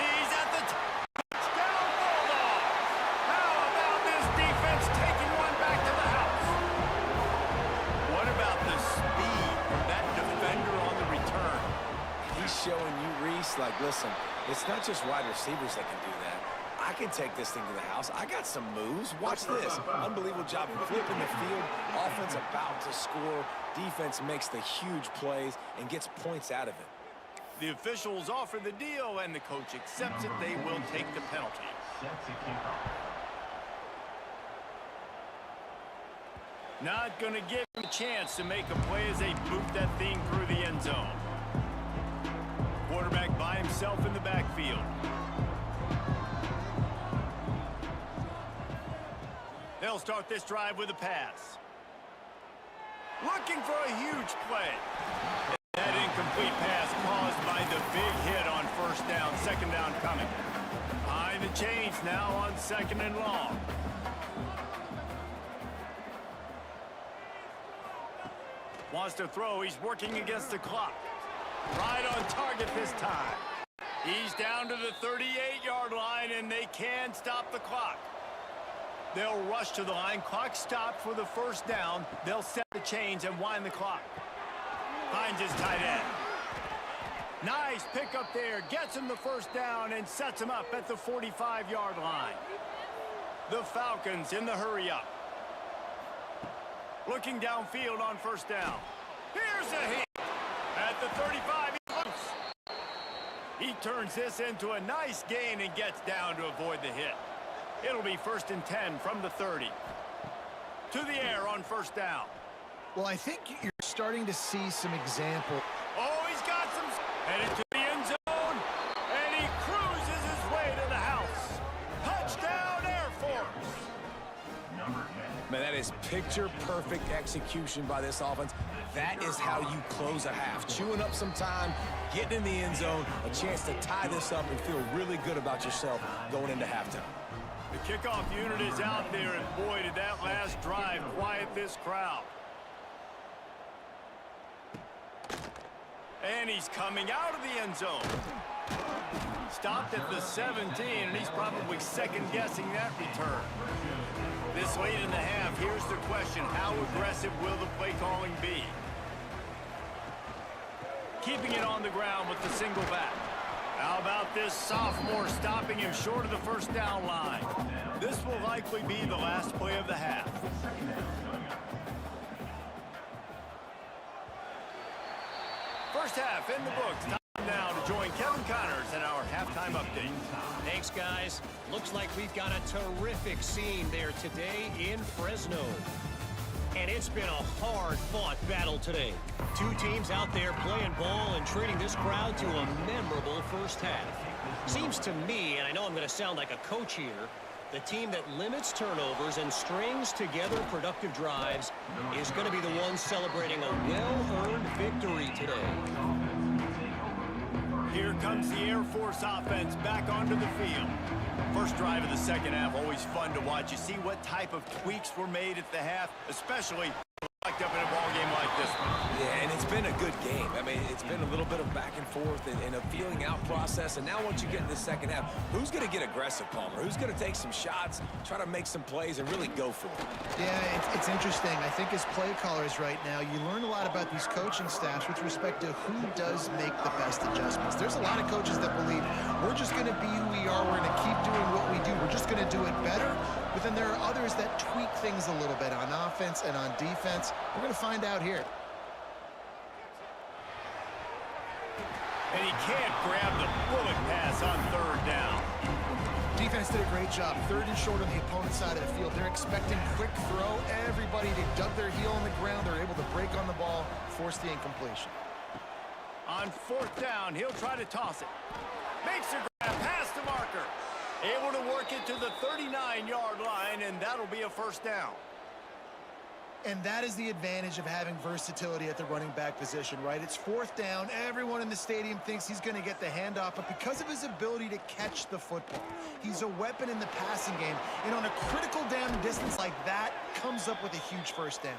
He's at the touchdown Bulldogs. How about this defense taking one back to the house? What about the speed of that defender on the return? He's showing you, Reese, like, listen, it's not just wide receivers that can do that. I can take this thing to the house. I got some moves. Watch this. Unbelievable job of flipping the field. Offense about to score. Defense makes the huge plays and gets points out of it. The officials offer the deal, and the coach accepts it. They will take the penalty. Not going to give him a chance to make a play as they boot that thing through the end zone. Quarterback by himself in the backfield. They'll start this drive with a pass. Looking for a huge play. That incomplete pass caused by the big hit on 1st down, 2nd down coming. Behind the chains now on 2nd and long. Wants to throw. He's working against the clock. Right on target this time. He's down to the 38-yard line, and they can stop the clock. They'll rush to the line. Clock stopped for the 1st down. They'll set the chains and wind the clock. Finds his tight end. Nice pick up there. Gets him the 1st down and sets him up at the 45-yard line. The Falcons in the hurry up. Looking downfield on 1st down. Here's a hit. At the 35, he's loose. He turns this into a nice gain and gets down to avoid the hit. It'll be 1st and 10 from the 30. To the air on 1st down. Well, I think you're starting to see some example. Oh, he's got some. Headed to the end zone. And he cruises his way to the house. Touchdown, Air Force. Man, that is picture-perfect execution by this offense. That is how you close a half. Chewing up some time, getting in the end zone, a chance to tie this up and feel really good about yourself going into halftime. The kickoff unit is out there, and boy, did that last drive quiet this crowd. And he's coming out of the end zone. Stopped at the 17, and he's probably second-guessing that return. This late in the half, here's the question. How aggressive will the play calling be? Keeping it on the ground with the single back. How about this sophomore stopping him short of the 1st down line? This will likely be the last play of the half. First half in the books. Time now to join Kevin Connors in our halftime update. Thanks, guys. Looks like we've got a terrific scene there today in Fresno. And it's been a hard-fought battle today. Two teams out there playing ball and treating this crowd to a memorable first half. Seems to me, and I know I'm going to sound like a coach here, the team that limits turnovers and strings together productive drives is going to be the one celebrating a well-earned victory today. Here comes the Air Force offense back onto the field. First drive of the 2nd half, always fun to watch. You see what type of tweaks were made at the half, especially locked up in a ball game like this one. Yeah, and it's been a good game. I mean, it's been a little bit of back and forth and a feeling out process. And now once you get in the 2nd half, who's going to get aggressive, Palmer? Who's going to take some shots, try to make some plays, and really go for it? Yeah, it's interesting. I think as play callers right now, you learn a lot about these coaching staffs with respect to who does make the best adjustments. There's a lot of coaches that believe we're just going to be who we are. We're going to keep doing what we do. We're just going to do it better. But then there are others that tweak things a little bit on offense and on defense. We're going to find out here. And he can't grab the bullet pass on 3rd down. Defense did a great job. 3rd and short on the opponent's side of the field. They're expecting quick throw. Everybody, they dug their heel on the ground. They're able to break on the ball, force the incompletion. On 4th down, he'll try to toss it. Makes a grab past the marker. Able to work it to the 39-yard line, and that'll be a 1st down. And that is the advantage of having versatility at the running back position, right? It's 4th down. Everyone in the stadium thinks he's going to get the handoff, but because of his ability to catch the football, he's a weapon in the passing game. And on a critical down distance like that, comes up with a huge 1st down.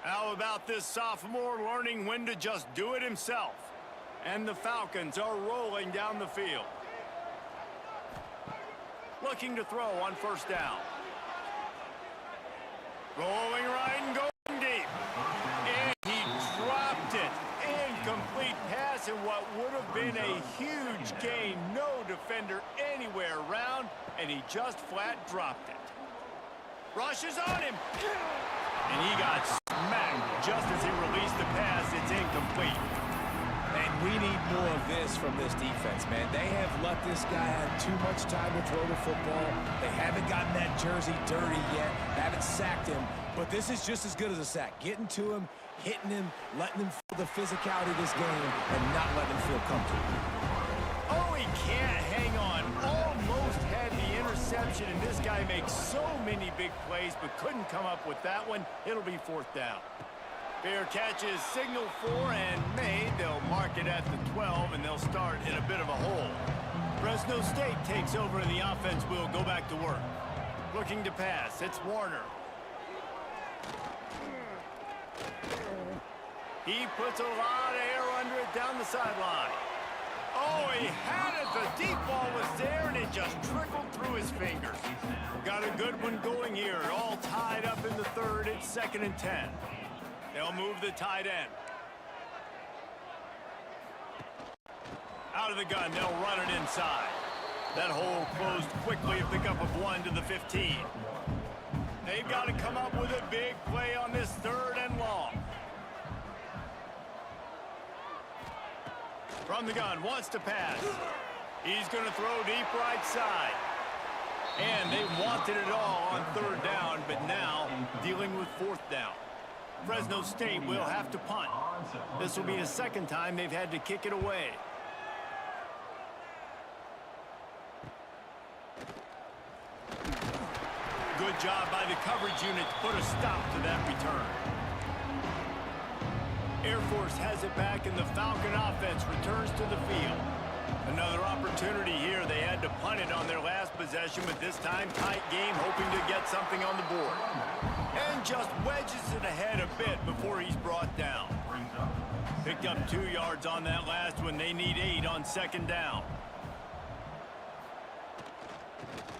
How about this sophomore learning when to just do it himself? And the Falcons are rolling down the field. Looking to throw on 1st down. Rolling right and going deep. And he dropped it. Incomplete pass in what would have been a huge gain. No defender anywhere around, and he just flat dropped it. Rushes on him. And he got smacked just as he released the pass. It's incomplete. And we need more of this from this defense, man. They have let this guy have too much time to throw the football. They haven't gotten that jersey dirty yet. They haven't sacked him. But this is just as good as a sack. Getting to him, hitting him, letting him feel the physicality of this game, and not letting him feel comfortable. Oh, he can't hang on. Almost had the interception, and this guy makes so many big plays, but couldn't come up with that one. It'll be 4th down. Fair catch is signaled for and made. They'll mark it at the 12, and they'll start in a bit of a hole. Fresno State takes over, and the offense will go back to work. Looking to pass. It's Warner. He puts a lot of air under it down the sideline. Oh, he had it. The deep ball was there, and it just trickled through his fingers. Got a good one going here. All tied up in the 3rd. It's 2nd and 10. They'll move the tight end. Out of the gun, they'll run it inside. That hole closed quickly, a pickup of 1 to the 15. They've got to come up with a big play on this 3rd and long. From the gun, wants to pass. He's going to throw deep right side. And they wanted it all on 3rd down, but now dealing with 4th down. Fresno State will have to punt. This will be the 2nd time they've had to kick it away. Good job by the coverage unit to put a stop to that return. Air Force has it back, and the Falcon offense returns to the field. Another opportunity here. They had to punt it on their last possession, but this time tight game, hoping to get something on the board. And just wedges it ahead a bit before he's brought down. Picked up 2 yards on that last one. They need 8 on 2nd down.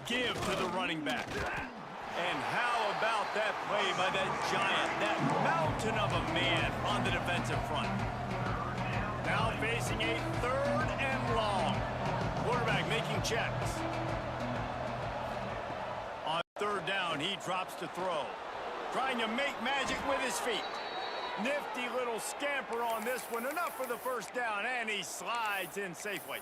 Give to the running back. And how about that play by that giant, that mountain of a man on the defensive front? Now facing a 3rd and long. Quarterback making checks. On 3rd down, he drops to throw. Trying to make magic with his feet. Nifty little scamper on this one. Enough for the 1st down, and he slides in safely.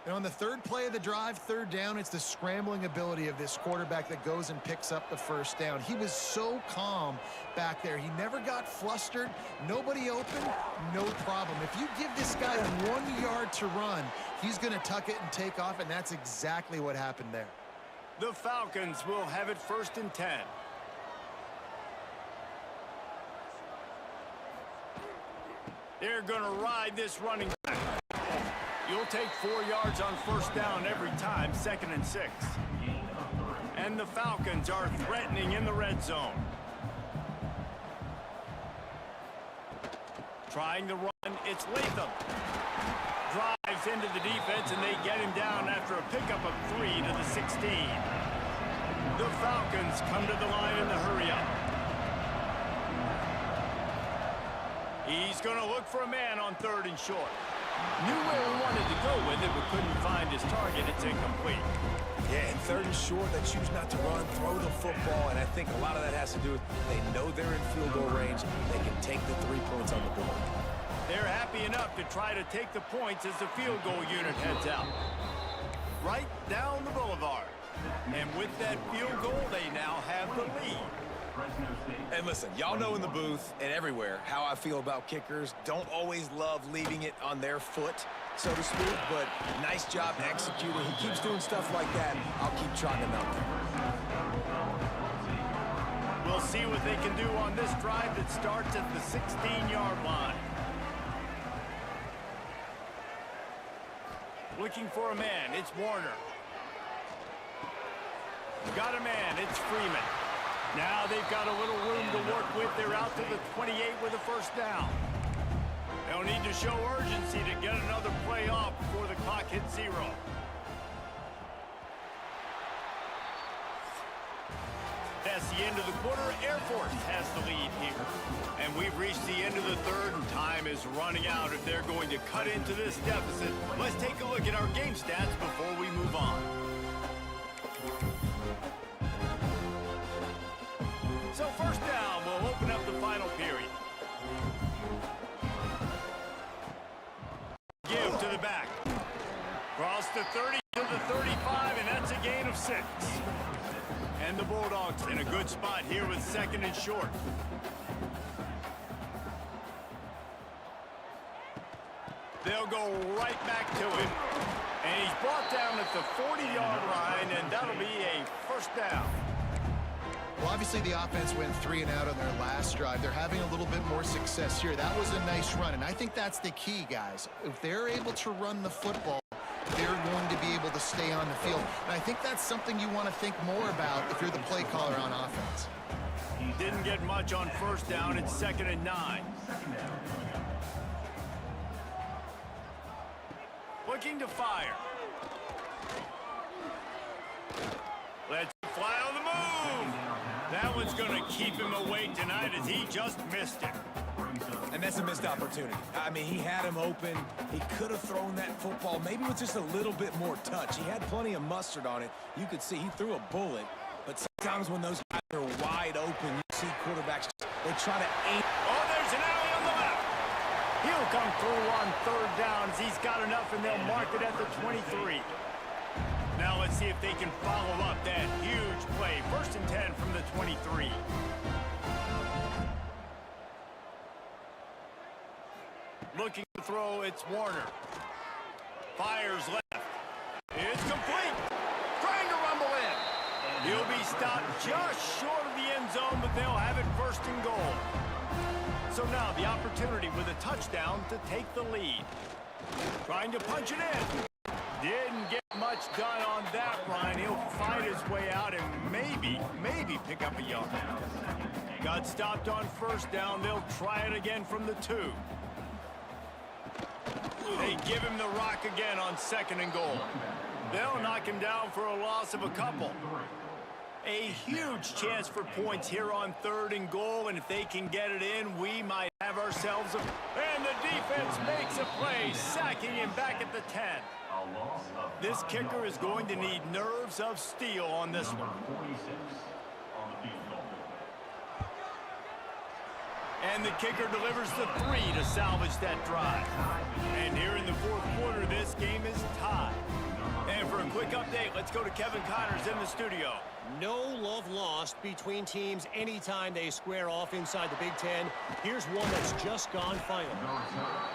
And on the 3rd play of the drive, 3rd down, it's the scrambling ability of this quarterback that goes and picks up the 1st down. He was so calm back there. He never got flustered. Nobody open, no problem. If you give this guy 1 yard to run, he's going to tuck it and take off, and that's exactly what happened there. The Falcons will have it 1st and 10. They're going to ride this running back. You'll take 4 yards on 1st down every time, 2nd and 6. And the Falcons are threatening in the red zone. Trying the run, it's Latham. Drives into the defense, and they get him down after a pickup of 3 to the 16. The Falcons come to the line in the hurry-up. He's going to look for a man on 3rd and short. Knew where he wanted to go with it, but couldn't find his target. It's incomplete. Yeah, and 3rd and short, they choose not to run, throw the football, and I think a lot of that has to do with they know they're in field goal range. They can take the 3 points on the board. They're happy enough to try to take the points as the field goal unit heads out. Right down the boulevard. And with that field goal, they now have the lead. And listen, y'all know in the booth and everywhere how I feel about kickers. Don't always love leaving it on their foot, so to speak, but nice job executing. He keeps doing stuff like that. I'll keep trotting him out there. We'll see what they can do on this drive that starts at the 16-yard line. Looking for a man, it's Warner. Got a man, it's Freeman. Now they've got a little room to work with. They're out to the 28 with a first down. They'll need to show urgency to get another play off before the clock hits 0. That's the end of the quarter. Air Force has the lead here. And we've reached the end of the third, and time is running out if they're going to cut into this deficit. Let's take a look at our game stats before we move on. So first down, we'll open up the final period. Give to the back. Cross the 30 to the 35, and that's a gain of 6. And the Bulldogs in a good spot here with second and short. They'll go right back to him. And he's brought down at the 40-yard line, and that'll be a first down. Well, obviously the offense went 3 and out on their last drive. They're having a little bit more success here. That was a nice run, and I think that's the key, guys. If they're able to run the football, they're going to be able to stay on the field. And I think that's something you want to think more about if you're the play caller on offense. He didn't get much on first down. It's 2nd and 9. Looking to fire. Let's fly on the move. That one's going to keep him awake tonight as he just missed it. And that's a missed opportunity. I mean, he had him open. He could have thrown that football maybe with just a little bit more touch. He had plenty of mustard on it. You could see he threw a bullet. But sometimes when those guys are wide open, you see quarterbacks, they try to aim. Oh, there's an alley on the left. He'll come through on 3rd down as he's got enough, and they'll mark it at the 23. Now let's see if they can follow up that huge play. 1st and 10 from the 23. Looking to throw, it's Warner. Fires left. It's complete. Trying to rumble in. He'll be stopped just short of the end zone, but they'll have it 1st and goal. So now the opportunity with a touchdown to take the lead. Trying to punch it in. Didn't get much done on that run. He'll fight his way out and maybe pick up a yard. Got stopped on 1st down. They'll try it again from the 2. They give him the rock again on 2nd and goal. They'll knock him down for a loss of a couple. A huge chance for points here on 3rd and goal, and if they can get it in, we might have ourselves a... And the defense makes a play, sacking him back at the 10. This kicker is going to need nerves of steel on this one. And the kicker delivers the 3 to salvage that drive. And here in the 4th quarter, this game is tied. And for a quick update, let's go to Kevin Connors in the studio. No love lost between teams anytime they square off inside the Big Ten. Here's one that's just gone final.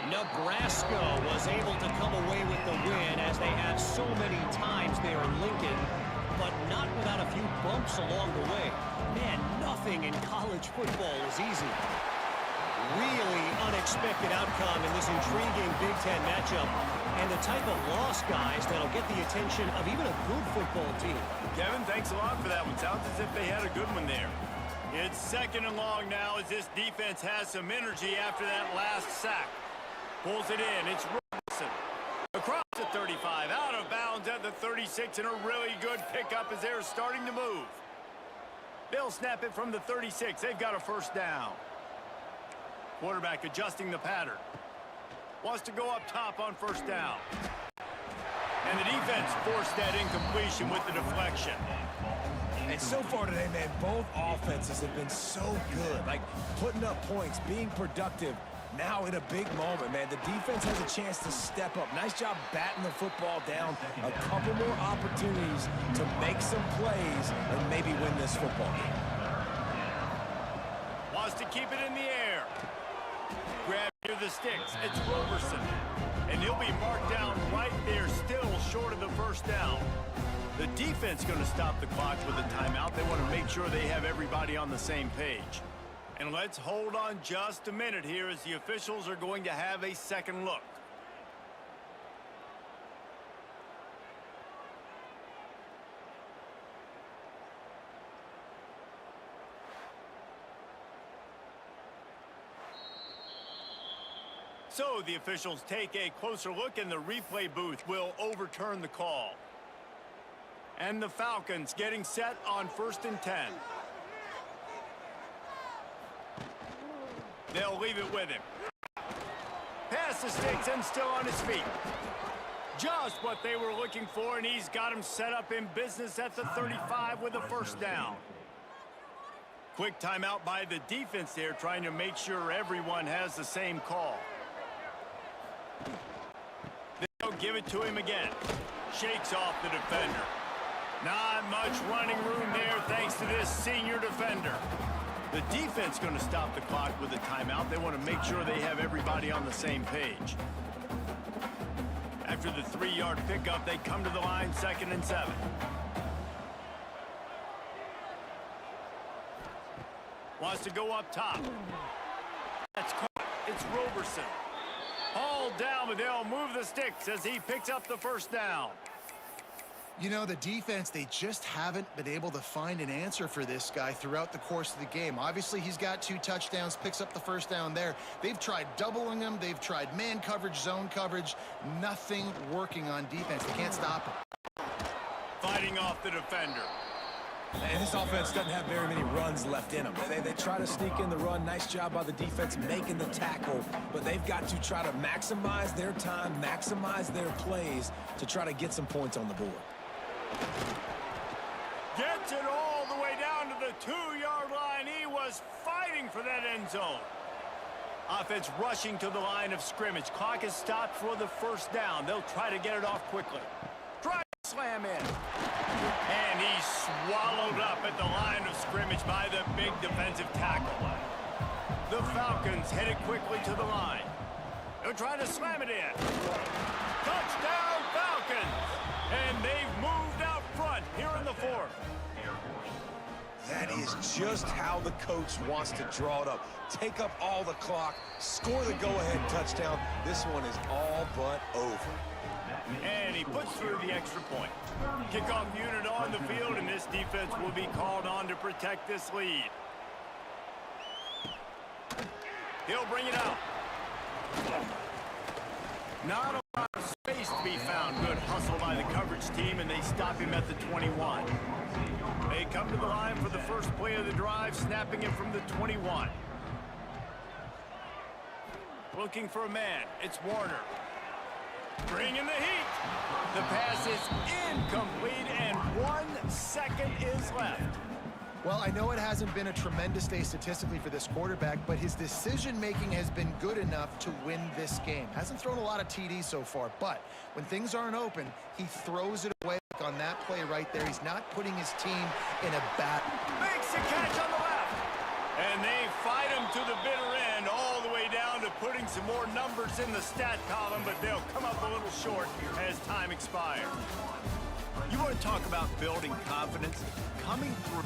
Nebraska was able to come away with the win as they have so many times there in Lincoln, but not without a few bumps along the way. Man, nothing in college football is easy. Really unexpected outcome in this intriguing Big Ten matchup, and the type of loss, guys, that'll get the attention of even a good football team. Kevin, thanks a lot for that one. Sounds as if they had a good one there. It's 2nd and long now as this defense has some energy after that last sack. Pulls it in. It's Robinson. Across the 35, out of bounds at the 36, and a really good pickup as they're starting to move. They'll snap it from the 36. They've got a 1st down. Quarterback adjusting the pattern. Wants to go up top on 1st down. And the defense forced that incompletion with the deflection. And so far today, man, both offenses have been so good. Like, putting up points, being productive. Now in a big moment, man, the defense has a chance to step up. Nice job batting the football down. A couple more opportunities to make some plays and maybe win this football game. Wants to keep it in the air. Grab near the sticks. It's Roberson. And he'll be marked down right there, still short of the first down. The defense going to stop the clock with a timeout. They want to make sure they have everybody on the same page. And let's hold on just a minute here as the officials are going to have a second look. So the officials take a closer look and the replay booth will overturn the call. And the Falcons getting set on 1st and 10. They'll leave it with him. Past the sticks and still on his feet. Just what they were looking for, and he's got him set up in business at the 35 with a first down. Quick timeout by the defense there, trying to make sure everyone has the same call. They'll give it to him again. Shakes off the defender. Not much running room there thanks to this senior defender. The defense going to stop the clock with a timeout. They want to make sure they have everybody on the same page. After the 3-yard pickup, they come to the line 2nd and 7. Wants to go up top. That's caught. It's Roberson. Hauled down, but they'll move the sticks as he picks up the first down. You know, the defense, they just haven't been able to find an answer for this guy throughout the course of the game. Obviously, he's got 2 touchdowns, picks up the first down there. They've tried doubling him. They've tried man coverage, zone coverage. Nothing working on defense. They can't stop him. Fighting off the defender. And this offense doesn't have very many runs left in them. They try to sneak in the run. Nice job by the defense making the tackle. But they've got to try to maximize their time, maximize their plays to try to get some points on the board. Gets it all the way down to the 2-yard line. He was fighting for that end zone. Offense rushing to the line of scrimmage. Clock is stopped for the first down. They'll try to get it off quickly. Try to slam in. And he's swallowed up at the line of scrimmage by the big defensive tackle. The Falcons headed quickly to the line. They'll try to slam it in. Touchdown Falcons! And they've moved out front here in the 4th. That is just how the coach wants to draw it up. Take up all the clock, score the go-ahead touchdown. This one is all but over. And he puts through the extra point. Kickoff unit on the field, and this defense will be called on to protect this lead. He'll bring it out. Not a lot of space to be found. Good hustle by the coverage team, and they stop him at the 21. They come to the line for the first play of the drive, snapping him from the 21. Looking for a man. It's Warner. Bringing the heat. The pass is incomplete, and 1 second is left. Well, I know it hasn't been a tremendous day statistically for this quarterback, but his decision-making has been good enough to win this game. Hasn't thrown a lot of TDs so far, but when things aren't open, he throws it away on that play right there. He's not putting his team in a bad... Makes the catch on the left. And they fight him to the bitter end, all the way down to putting some more numbers in the stat column, but they'll come up a little short as time expires. You want to talk about building confidence? Coming through.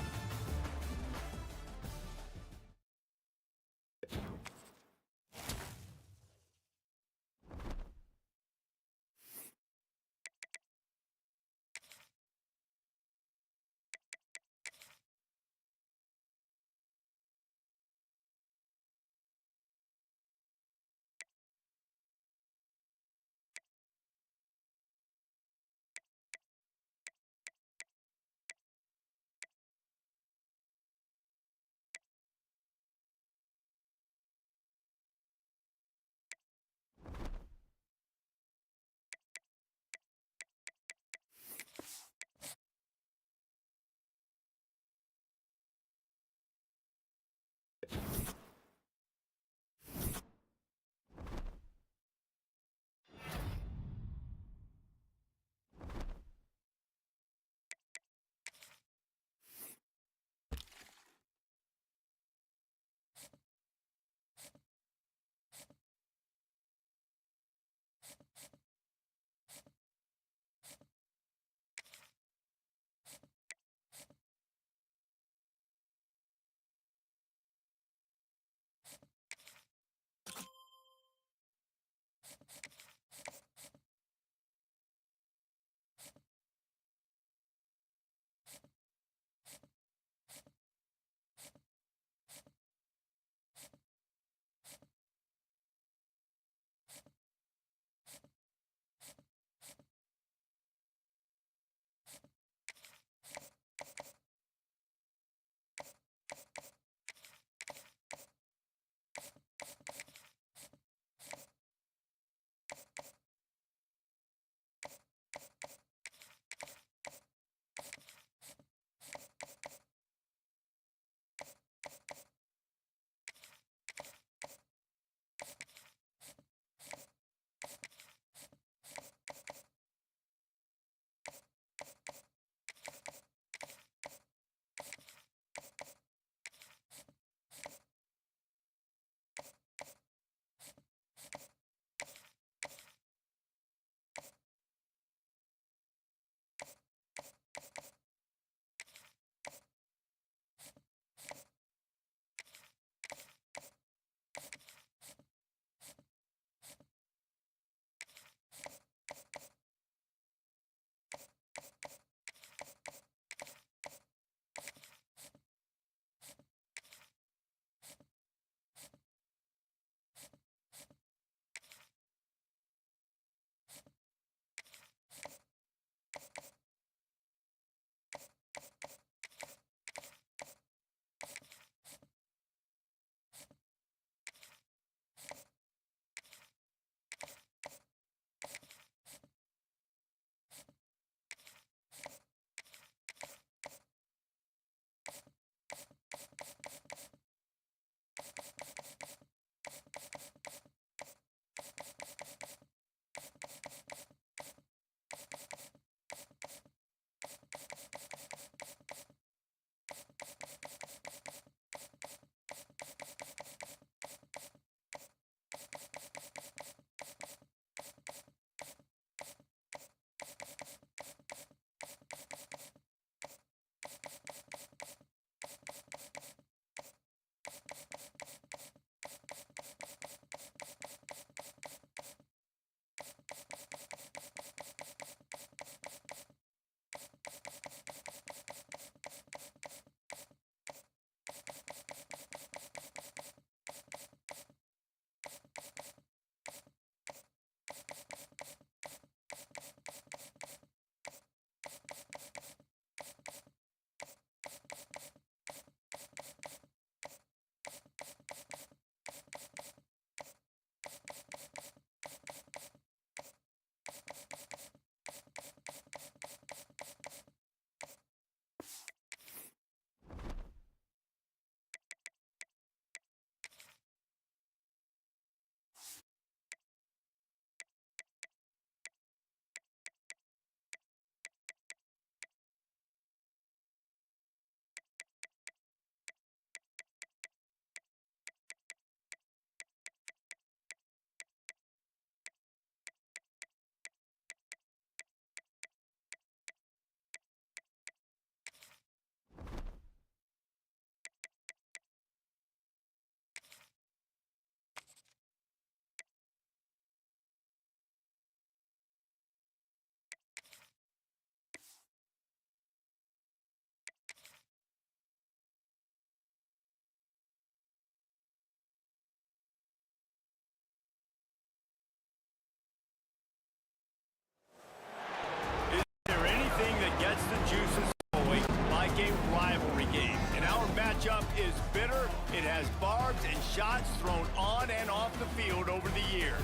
It has barbs and shots thrown on and off the field over the years.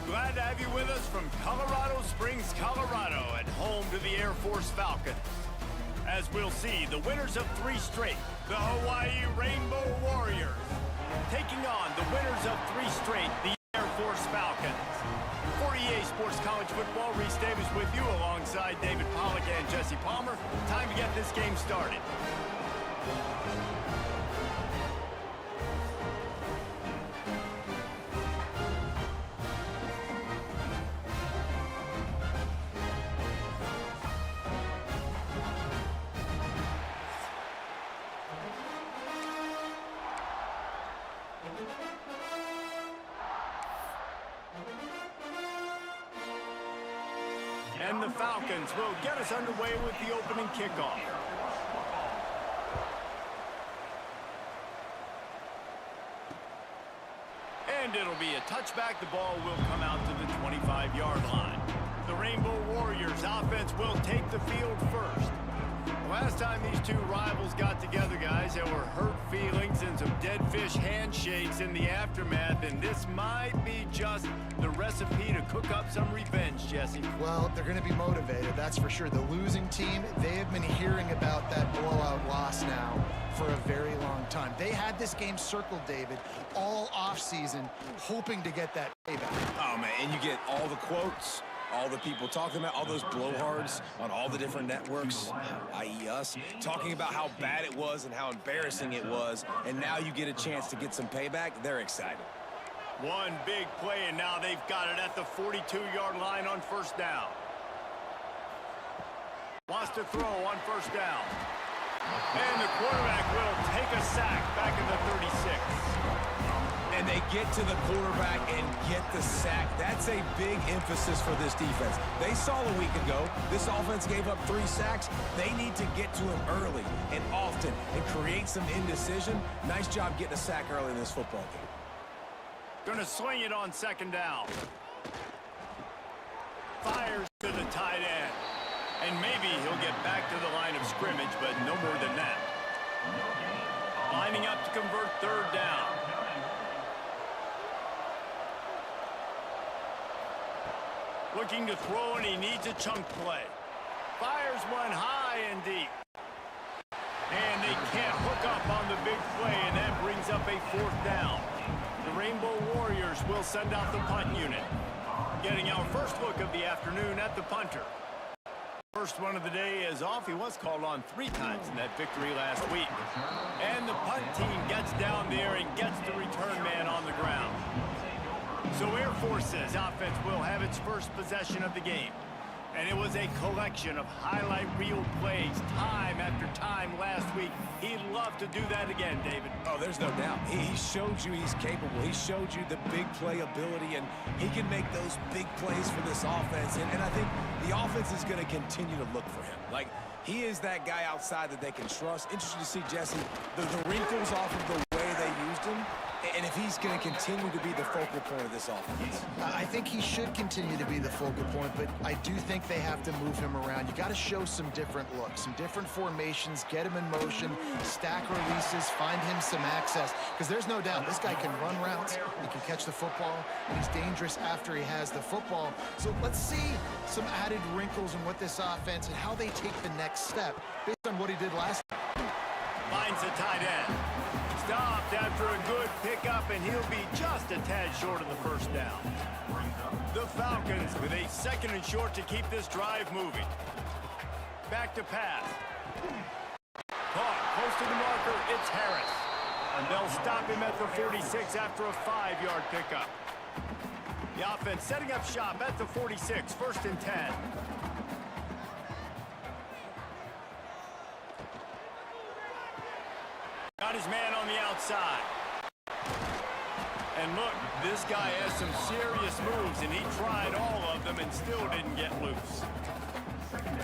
Glad to have you with us from Colorado Springs, Colorado, and home to the Air Force Falcons. As we'll see, the winners of 3 straight, the Hawaii Rainbow Warriors, taking on the winners of 3 straight, the Air Force Falcons. For EA Sports College Football, Reese Davis with you alongside David Pollack and Jesse Palmer. Time to get this game started. And the Falcons will get us underway with the opening kickoff. And it'll be a touchback. The ball will come out to the 25-yard line. The Rainbow Warriors offense will take the field first. Last time these two rivals got together, guys, there were hurt feelings and some dead fish handshakes in the aftermath, and this might be just the recipe to cook up some revenge, Jesse. Well, they're going to be motivated, that's for sure. The losing team, they have been hearing about that blowout loss now for a very long time. They had this game circled, David, all offseason, hoping to get that payback. Oh, man, and you get all the quotes, all the people talking about all those blowhards on all the different networks, i.e. us, talking about how bad it was and how embarrassing it was, and now you get a chance to get some payback. They're excited. One big play, and now they've got it at the 42-yard line on first down. Wants to throw on first down. And the quarterback will take a sack back at the 36. And they get to the quarterback and get the sack. That's a big emphasis for this defense. They saw a week ago, this offense gave up 3 sacks. They need to get to him early and often and create some indecision. Nice job getting a sack early in this football game. Gonna swing it on second down. Fires to the tight end. And maybe he'll get back to the line of scrimmage, but no more than that. Lining up to convert third down. Looking to throw, and he needs a chunk play. Fires one high and deep. And they can't hook up on the big play, and that brings up a 4th down. The Rainbow Warriors will send out the punt unit. Getting our first look of the afternoon at the punter. First one of the day is off. He was called on 3 times in that victory last week. And the punt team gets down there and gets the return man on the ground. So Air Force's offense will have its first possession of the game. And it was a collection of highlight reel plays time after time last week. He'd love to do that again, David. Oh, there's no doubt. He showed you he's capable. He showed you the big play ability, and he can make those big plays for this offense. And I think the offense is going to continue to look for him. Like, he is that guy outside that they can trust. Interesting to see, Jesse, the wrinkles off of the way they used him. And if he's going to continue to be the focal point of this offense. I think he should continue to be the focal point, but I do think they have to move him around. You got to show some different looks, some different formations, get him in motion, stack releases, find him some access. Because there's no doubt this guy can run routes, he can catch the football, and he's dangerous after he has the football. So let's see some added wrinkles in what this offense and how they take the next step based on what he did last time. Finds the tight end. Stopped after a good pickup, and he'll be just a tad short of the first down. The Falcons with a 2nd and short to keep this drive moving. Back to pass. Caught close to the marker, it's Harris. And they'll stop him at the 46 after a 5-yard pickup. The offense setting up shop at the 46, 1st and 10. Got his man on the outside. And look, this guy has some serious moves, and he tried all of them and still didn't get loose.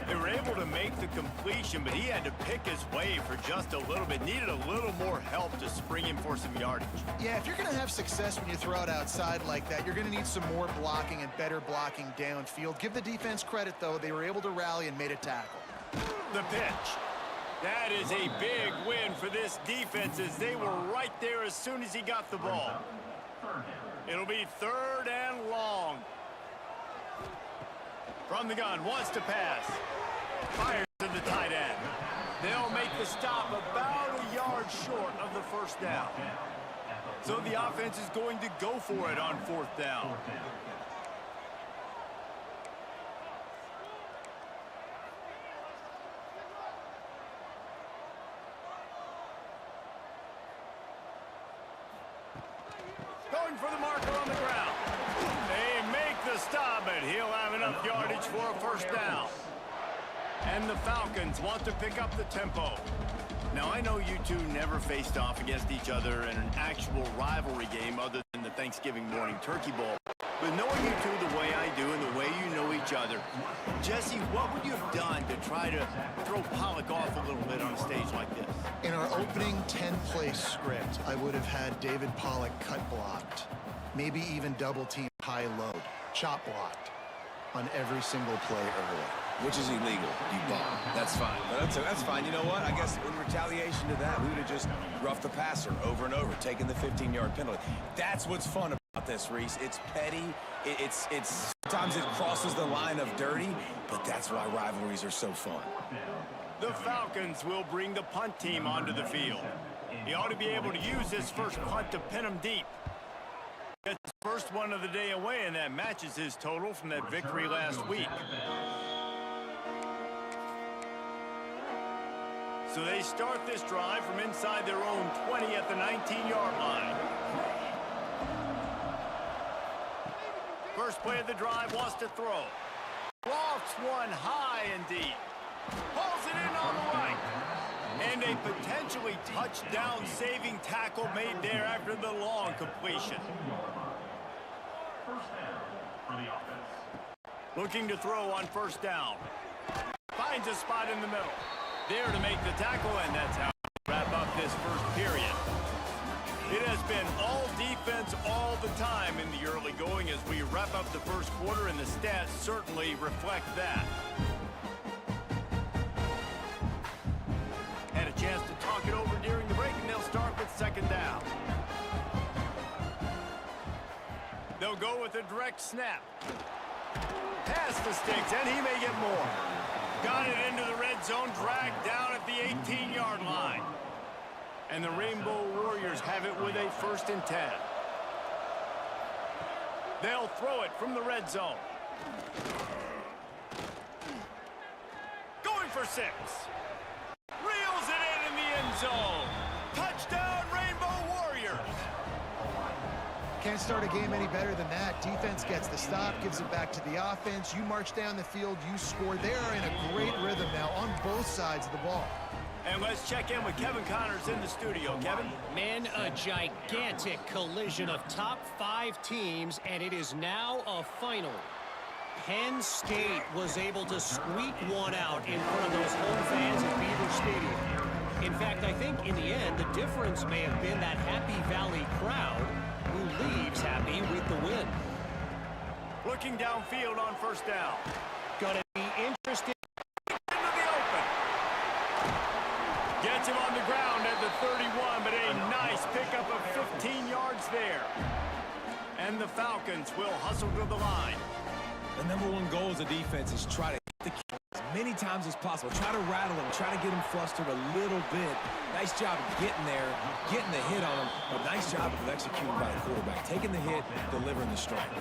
They were able to make the completion, but he had to pick his way for just a little bit. Needed a little more help to spring him for some yardage. Yeah, if you're going to have success when you throw it outside like that, you're going to need some more blocking and better blocking downfield. Give the defense credit, though. They were able to rally and made a tackle. The pitch. That is a big win for this defense as they were right there as soon as he got the ball. It'll be 3rd and long. From the gun, wants to pass. Fires to the tight end. They'll make the stop about a yard short of the 1st down. So the offense is going to go for it on 4th down. Going for the marker on the ground. They make the stop, but he'll have enough yardage for a 1st down. And the Falcons want to pick up the tempo. Now, I know you two never faced off against each other in an actual rivalry game other than the Thanksgiving morning turkey bowl. But knowing you two the way I do and the way you know each other, Jesse, what would you have done to try to throw Pollock off a little bit on a stage like this? In our opening 10-play script, I would have had David Pollock cut blocked, maybe even double-team high load, chop blocked on every single play early. Which is illegal, you bum. That's fine. But that's fine. You know what? I guess in retaliation to that, we would have just roughed the passer over and over, taking the 15-yard penalty. That's what's fun about this, Reese. It's petty. It's sometimes it crosses the line of dirty, but that's why rivalries are so fun. The Falcons will bring the punt team onto the field. He ought to be able to use this first punt to pin him deep. It's the first one of the day away, and that matches his total from that victory last week. So they start this drive from inside their own 20 at the 19-yard line. First play of the drive, wants to throw. Lofts one high and deep. Pulls it in on the right. And a potentially touchdown-saving tackle made there after the long completion. Looking to throw on 1st down. Finds a spot in the middle. There to make the tackle, and that's how we wrap up this first period. It has been all defense all the time in the early going as we wrap up the first quarter, and the stats certainly reflect that. Had a chance to talk it over during the break, and they'll start with 2nd down. They'll go with a direct snap. Pass the sticks, and he may get more. Got it into the red zone, dragged down at the 18-yard line. And the Rainbow Warriors have it with a 1st and 10. They'll throw it from the red zone. Going for 6. Reels it in the end zone. Touchdown, Rainbow Warriors. Can't start a game any better than that. Defense gets the stop, gives it back to the offense. You march down the field, you score. They are in a great rhythm now on both sides of the ball. And let's check in with Kevin Connors in the studio. Kevin? Man, a gigantic collision of top 5 teams, and it is now a final. Penn State was able to squeak one out in front of those home fans at Beaver Stadium. In fact, I think in the end, the difference may have been that Happy Valley crowd who leaves happy with the win. Looking downfield on 1st down. Gonna be interesting. Into the open. Gets him on the ground at the 31, but a nice pickup of 15 yards there. And the Falcons will hustle to the line. The #1 goal as a defense is try to hit the kick as many times as possible. Try to rattle them, try to get them flustered a little bit. Nice job of getting there, getting the hit on them, but nice job of executing by the quarterback. Taking the hit, delivering the strike.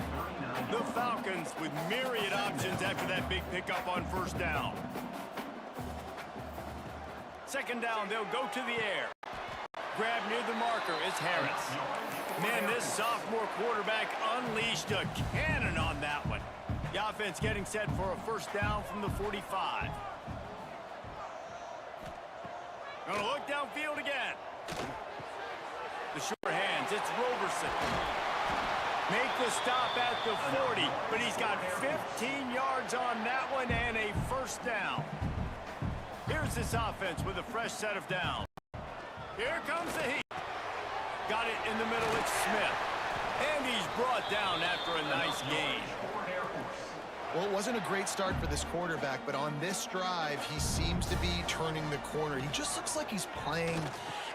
The Falcons with myriad options after that big pickup on 1st down. 2nd down, they'll go to the air. Grab near the marker is Harris. Man, this sophomore quarterback unleashed a cannon on that one. The offense getting set for a 1st down from the 45. Gonna look downfield again. The sure hands, it's Roberson. Make the stop at the 40, but he's got 15 yards on that one and a 1st down. Here's this offense with a fresh set of downs. Here comes the heat. Got it in the middle, it's Smith. And he's brought down after a nice gain. Well, it wasn't a great start for this quarterback, but on this drive, he seems to be turning the corner. He just looks like he's playing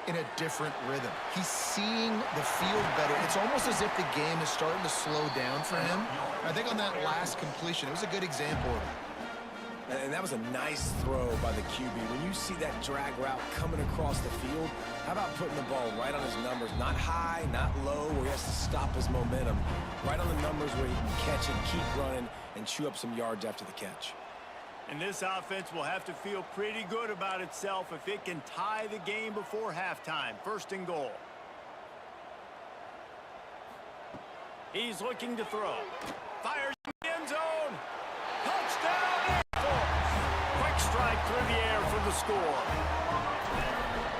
in a different rhythm. He's seeing the field better. It's almost as if the game is starting to slow down for him. I think on that last completion, it was a good example of it. And that was a nice throw by the QB. When you see that drag route coming across the field, how about putting the ball right on his numbers? Not high, not low, where he has to stop his momentum. Right on the numbers where he can catch it, keep running, and chew up some yards after the catch. And this offense will have to feel pretty good about itself if it can tie the game before halftime. First and goal. He's looking to throw. Fires in the end zone. Touchdown! Quick strike through the air for the score.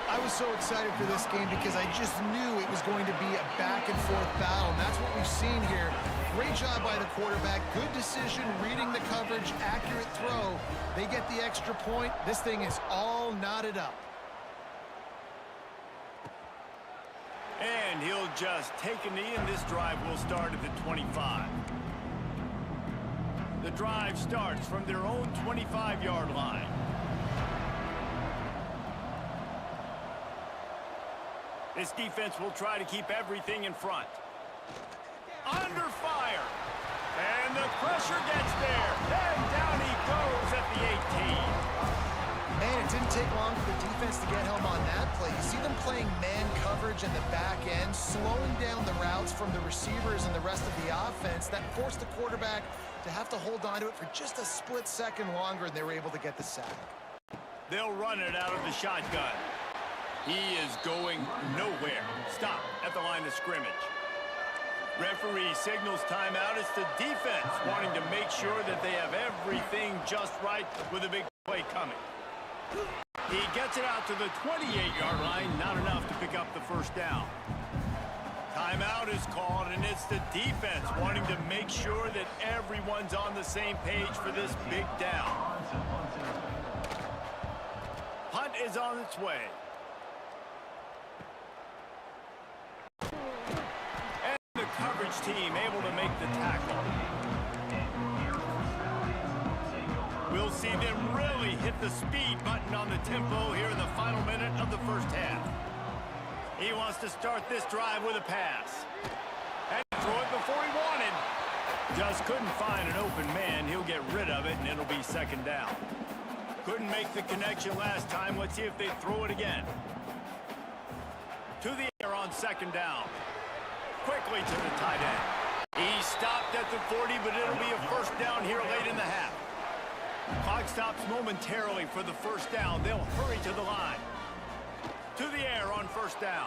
I was so excited for this game because I just knew it was going to be a back-and-forth battle, and that's what we've seen here. Great job by the quarterback. Good decision, reading the coverage, accurate throw. They get the extra point. This thing is all knotted up. And he'll just take a knee, and this drive will start at the 25. The drive starts from their own 25-yard line. This defense will try to keep everything in front. Under fire. And the pressure gets there. And down he goes at the 18. Man, it didn't take long for the defense to get home on that play. You see them playing man coverage in the back end, slowing down the routes from the receivers and the rest of the offense. That forced the quarterback to have to hold on to it for just a split second longer, and they were able to get the sack. They'll run it out of the shotgun. He is going nowhere. Stop at the line of scrimmage. Referee signals timeout. It's the defense wanting to make sure that they have everything just right with a big play coming. He gets it out to the 28-yard line. Not enough to pick up the first down. Timeout is called, and it's the defense wanting to make sure that everyone's on the same page for this big down. Punt is on its way. And the coverage team able to make the tackle. We'll see them really hit the speed button on the tempo here in the final minute of the first half. He wants to start this drive with a pass. And throw it before he wanted. Just couldn't find an open man. He'll get rid of it, and it'll be second down. Couldn't make the connection last time. Let's see if they throw it again. To the air on second down. Quickly to the tight end. He stopped at the 40, but it'll be a first down here late in the half. Clock stops momentarily for the first down. They'll hurry to the line. To the air on first down.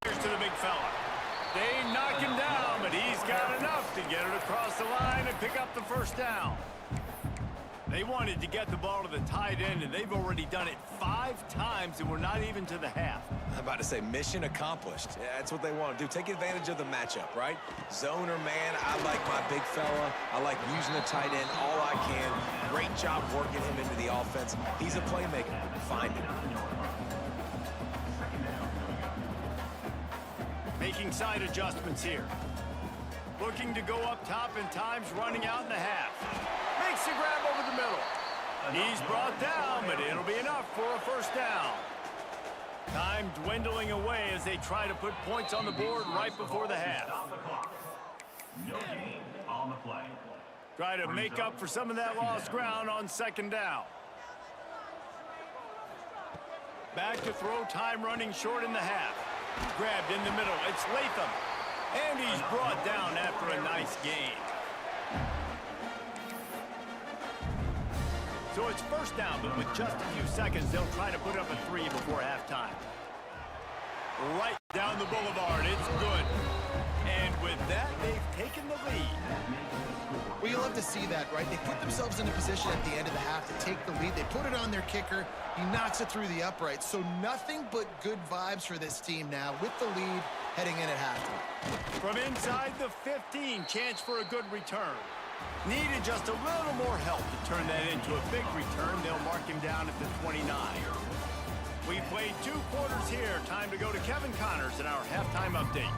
Here's to the big fella. They knock him down, but he's got enough to get it across the line and pick up the first down. They wanted to get the ball to the tight end, and they've already done it 5 times, and we're not even to the half. I'm about to say mission accomplished. Yeah, that's what they want to do. Take advantage of the matchup, right? Zone or man, I like my big fella. I like using the tight end all I can. Great job working him into the offense. He's a playmaker. Find him. Making side adjustments here. Looking to go up top, and time's running out in the half. Makes the grab over the middle. He's brought down, but it'll be enough for a first down. Time dwindling away as they try to put points on the board right before the half. No gain on the play. Try to make up for some of that lost ground on second down. Back to throw, time running short in the half. Grabbed in the middle, it's Latham. And he's brought down after a nice gain. So it's first down, but with just a few seconds, they'll try to put up a 3 before halftime. Right down the boulevard, it's good. And with that, they've taken the lead. Well, you love to see that, right? They put themselves in a position at the end of the half to take the lead. They put it on their kicker. He knocks it through the uprights. So nothing but good vibes for this team now with the lead heading in at halftime. From inside the 15, chance for a good return. Needed just a little more help to turn that into a big return. They'll mark him down at the 29. We played 2 quarters here. Time to go to Kevin Connors in our halftime update.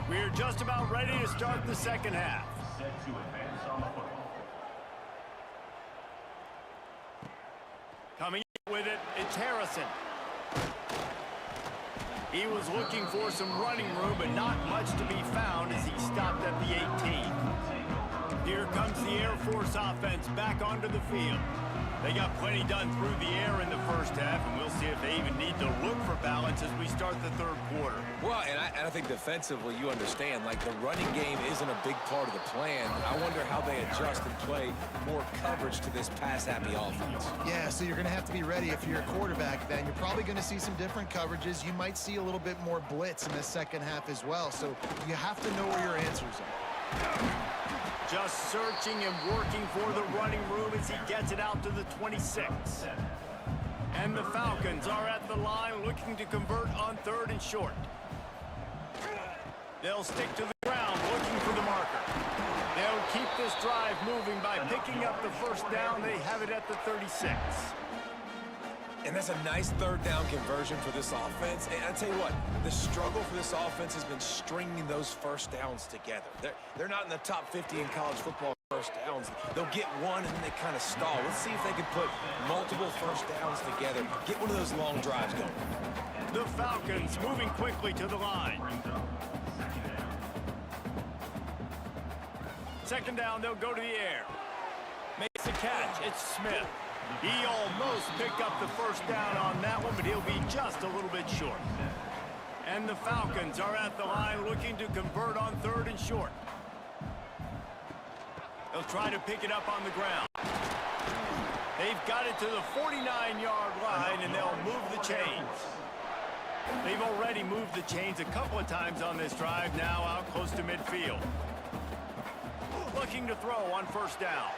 We're just about ready to start the second half. Set to advance on the football. with it. It's Harrison. He was looking for some running room, but not much to be found as he stopped at the 18. Here comes the Air Force offense back onto the field. They got plenty done through the air in the first half, and we'll see if they even need to look for balance as we start the third quarter. Well, and I think defensively, you understand, like the running game isn't a big part of the plan. I wonder how they adjust and play more coverage to this pass-happy offense. Yeah, so you're going to have to be ready if you're a quarterback then. You're probably going to see some different coverages. You might see a little bit more blitz in the second half as well, so you have to know where your answers are. Just searching and working for the running room as he gets it out to the 26. And the Falcons are at the line looking to convert on 3rd and short. They'll stick to the ground looking for the marker. They'll keep this drive moving by picking up the first down. They have it at the 36. And that's a nice 3rd down conversion for this offense. And I tell you what, the struggle for this offense has been stringing those first downs together. They're not in the top 50 in college football first downs. They'll get one and then they kind of stall. Let's see if they can put multiple first downs together. Get one of those long drives going. The Falcons moving quickly to the line. Second down, they'll go to the air. Makes the catch. It's Smith. He almost picked up the first down on that one, but he'll be just a little bit short. And the Falcons are at the line looking to convert on 3rd and short. They'll try to pick it up on the ground. They've got it to the 49-yard line, and they'll move the chains. They've already moved the chains a couple of times on this drive, now out close to midfield. Looking to throw on first down.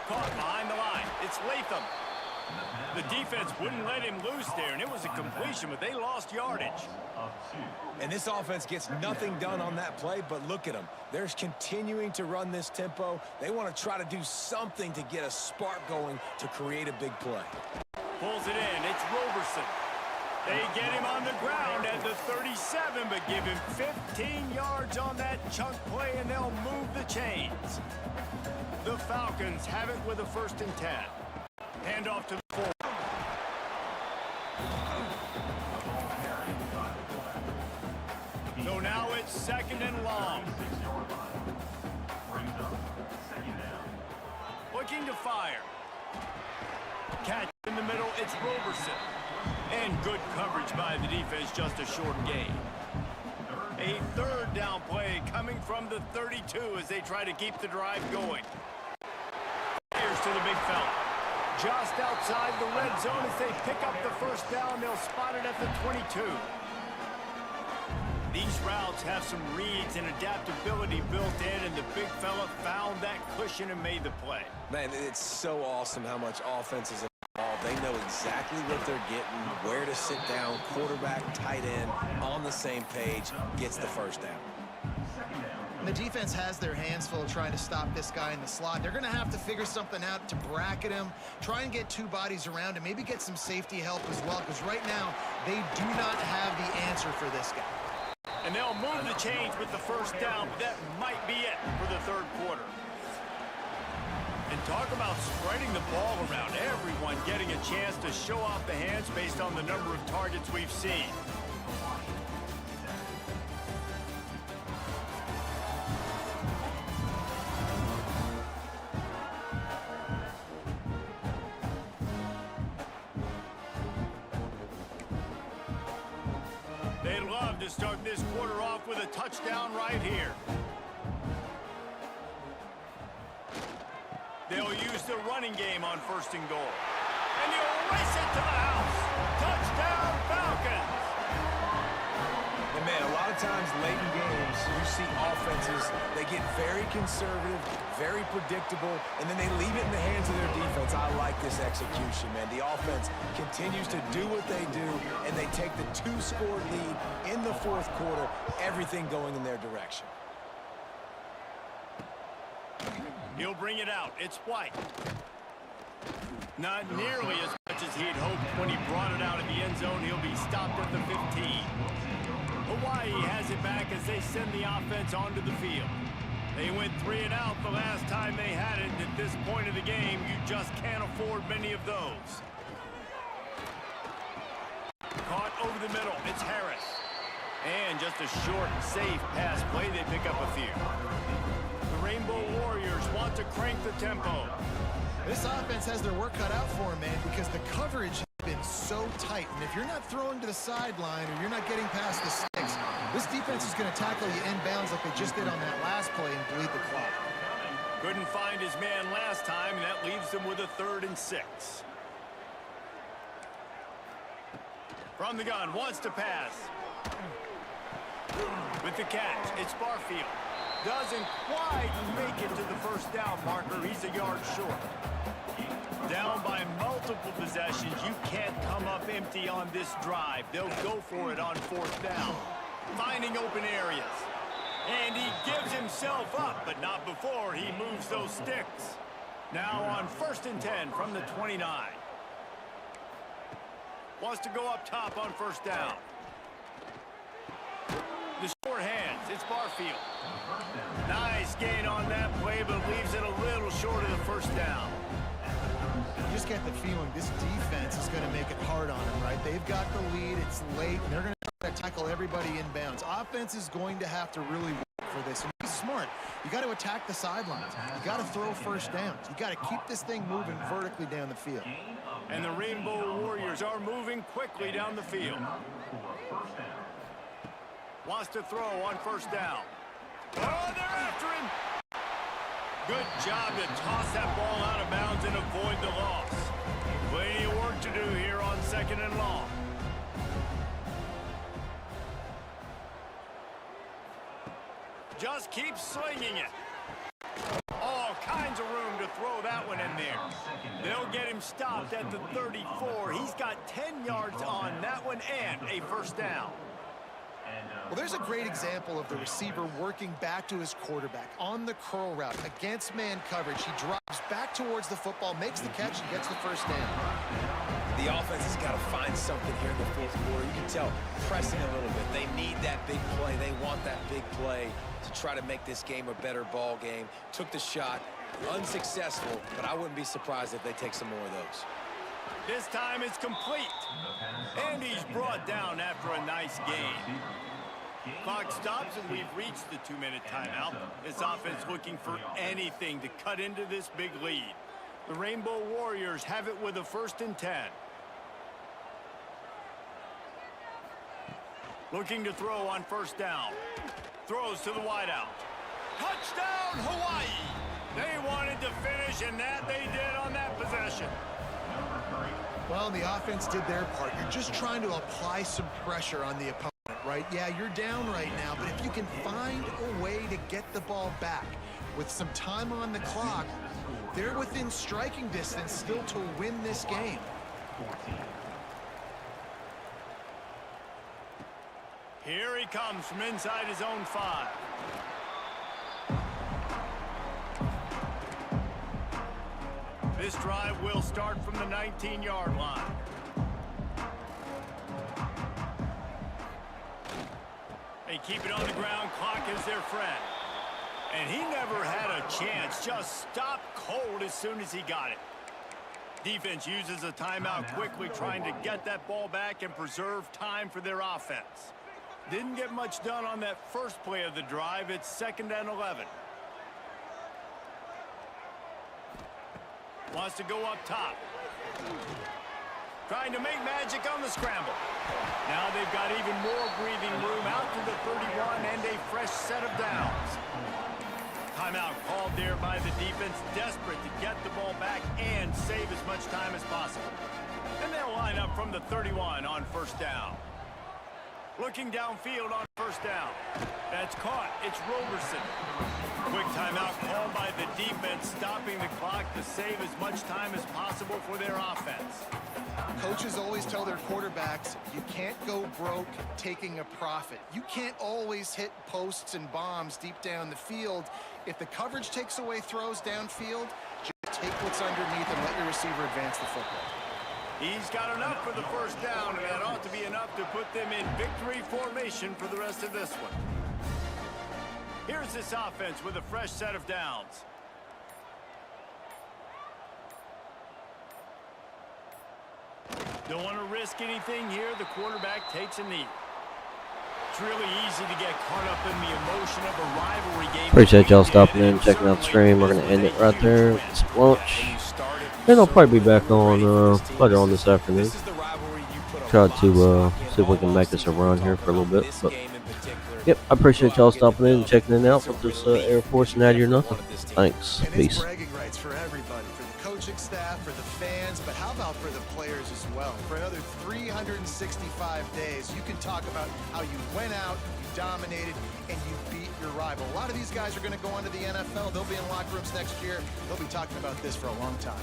Caught behind the line. It's Latham. The defense wouldn't let him loose there, and it was a completion, but they lost yardage. And this offense gets nothing done on that play, but look at them. They're continuing to run this tempo. They want to try to do something to get a spark going to create a big play. Pulls it in. It's Roberson. They get him on the ground at the 37, but give him 15 yards on that chunk play, and they'll move the chains. The Falcons have it with a 1st and 10. Hand off to the 4. So now it's 2nd and long. Looking to fire. Catch in the middle, it's Roberson. And good coverage by the defense, just a short gain. A 3rd down play coming from the 32 as they try to keep the drive going. Here's to the big fella. Just outside the red zone as they pick up the first down. They'll spot it at the 22. These routes have some reads and adaptability built in, and the big fella found that cushion and made the play. Man, it's so awesome how much offense is involved. They know exactly what they're getting, where to sit down, quarterback, tight end, on the same page, gets the first down. The defense has their hands full trying to stop this guy in the slot. They're going to have to figure something out to bracket him, try and get 2 bodies around him, maybe get some safety help as well, because right now they do not have the answer for this guy. And they'll move the chains with the first down, but that might be it for the 3rd quarter. And talk about spreading the ball around. Everyone getting a chance to show off the hands based on the number of targets we've seen. They'd love to start this quarter off with a touchdown right here. They'll use the running game on 1st and goal. And he'll race it to the house. Touchdown, Falcons! And man, a lot of times late in games, you see offenses, they get very conservative, very predictable, and then they leave it in the hands of their defense. I like this execution, man. The offense continues to do what they do, and they take the 2-score lead in the 4th quarter, everything going in their direction. He'll bring it out. It's White. Not nearly as much as he'd hoped when he brought it out in the end zone. He'll be stopped at the 15. Hawaii has it back as they send the offense onto the field. They went 3 and out the last time they had it, and at this point of the game, you just can't afford many of those. over the middle. It's Harris. And just a short, safe pass play. They pick up a few. The Rainbow Warriors want to crank the tempo. This offense has their work cut out for them, man, because the coverage has been so tight. And if you're not throwing to the sideline or you're not getting past the sticks, this defense is going to tackle you inbounds like they just did on that last play and bleed the clock. Couldn't find his man last time, and that leaves them with a 3rd and 6. From the gun, wants to pass. With the catch, it's Barfield. Doesn't quite make it to the first down marker. He's a yard short. Down by multiple possessions. You can't come up empty on this drive. They'll go for it on 4th down. Finding open areas. And he gives himself up, but not before he moves those sticks. Now on 1st and 10 from the 29. Wants to go up top on 1st down. The short hands, it's Barfield. Nice gain on that play, but leaves it a little short of the 1st down. You just get the feeling this defense is going to make it hard on them, right? They've got the lead, it's late, and they're going to try to tackle everybody inbounds. Offense is going to have to really work for this. And be smart. You got to attack the sidelines. You got to throw 1st downs. You got to keep this thing moving vertically down the field. And the Rainbow Warriors are moving quickly down the field. Wants to throw on 1st down. Oh, they're after him. Good job to toss that ball out of bounds and avoid the loss. Plenty of work to do here on 2nd and long. Just keep slinging it. All kinds of room to throw that one in there. They'll get him stopped at the 34. He's got 10 yards on that one and a 1st down. Well, there's a great example of the receiver working back to his quarterback on the curl route against man coverage. He drops back towards the football, makes the catch, and gets the 1st down. The offense has got to find something here in the 4th quarter. You can tell pressing a little bit. They need that big play. They want that big play to try to make this game a better ball game. Took the shot, unsuccessful, but I wouldn't be surprised if they take some more of those. This time it's complete. And he's brought down after a nice game. Clock stops and we've reached the 2-minute timeout. This offense looking for anything to cut into this big lead. The Rainbow Warriors have it with a 1st and 10. Looking to throw on 1st down. Throws to the wideout. Touchdown, Hawaii! They wanted to finish, and that they did on that possession. Well, the offense did their part. You're just trying to apply some pressure on the opponent, right? Yeah, you're down right now, but if you can find a way to get the ball back with some time on the clock, they're within striking distance still to win this game. Here he comes from inside his own 5. This drive will start from the 19-yard line. They keep it on the ground. Clock is their friend. And he never had a chance. Just stopped cold as soon as he got it. Defense uses a timeout quickly, trying to get that ball back and preserve time for their offense. Didn't get much done on that first play of the drive. It's 2nd and 11. Wants to go up top. Trying to make magic on the scramble. Now they've got even more breathing room out to the 31 and a fresh set of downs. Timeout called there by the defense, desperate to get the ball back and save as much time as possible. And they'll line up from the 31 on 1st down. Looking downfield on 1st down. That's caught. It's Roberson. Quick timeout called by the defense, stopping the clock to save as much time as possible for their offense. Coaches always tell their quarterbacks, you can't go broke taking a profit. You can't always hit posts and bombs deep down the field. If the coverage takes away throws downfield, just take what's underneath and let your receiver advance the football. He's got enough for the 1st down, and that ought to be enough to put them in victory formation for the rest of this one. Here's this offense with a fresh set of downs. Don't want to risk anything here. The quarterback takes a knee. It's really easy to get caught up in the emotion of a rivalry game. Appreciate y'all stopping in, checking out the stream. We're going to end it right there. Get some lunch. And I'll probably be back on later on this afternoon. Try to see if we can make us a run here for a little bit. But yep, I appreciate y'all stopping in and checking it out with this Air Force Natty or Nothing. Thanks. And Peace. it's bragging rights for everybody, for the coaching staff, for the fans, but how about for the players as well? For another 365 days, you can talk about how you went out, you dominated, and you beat your rival. A lot of these guys are going to go on to the NFL. They'll be in locker rooms next year. They'll be talking about this for a long time.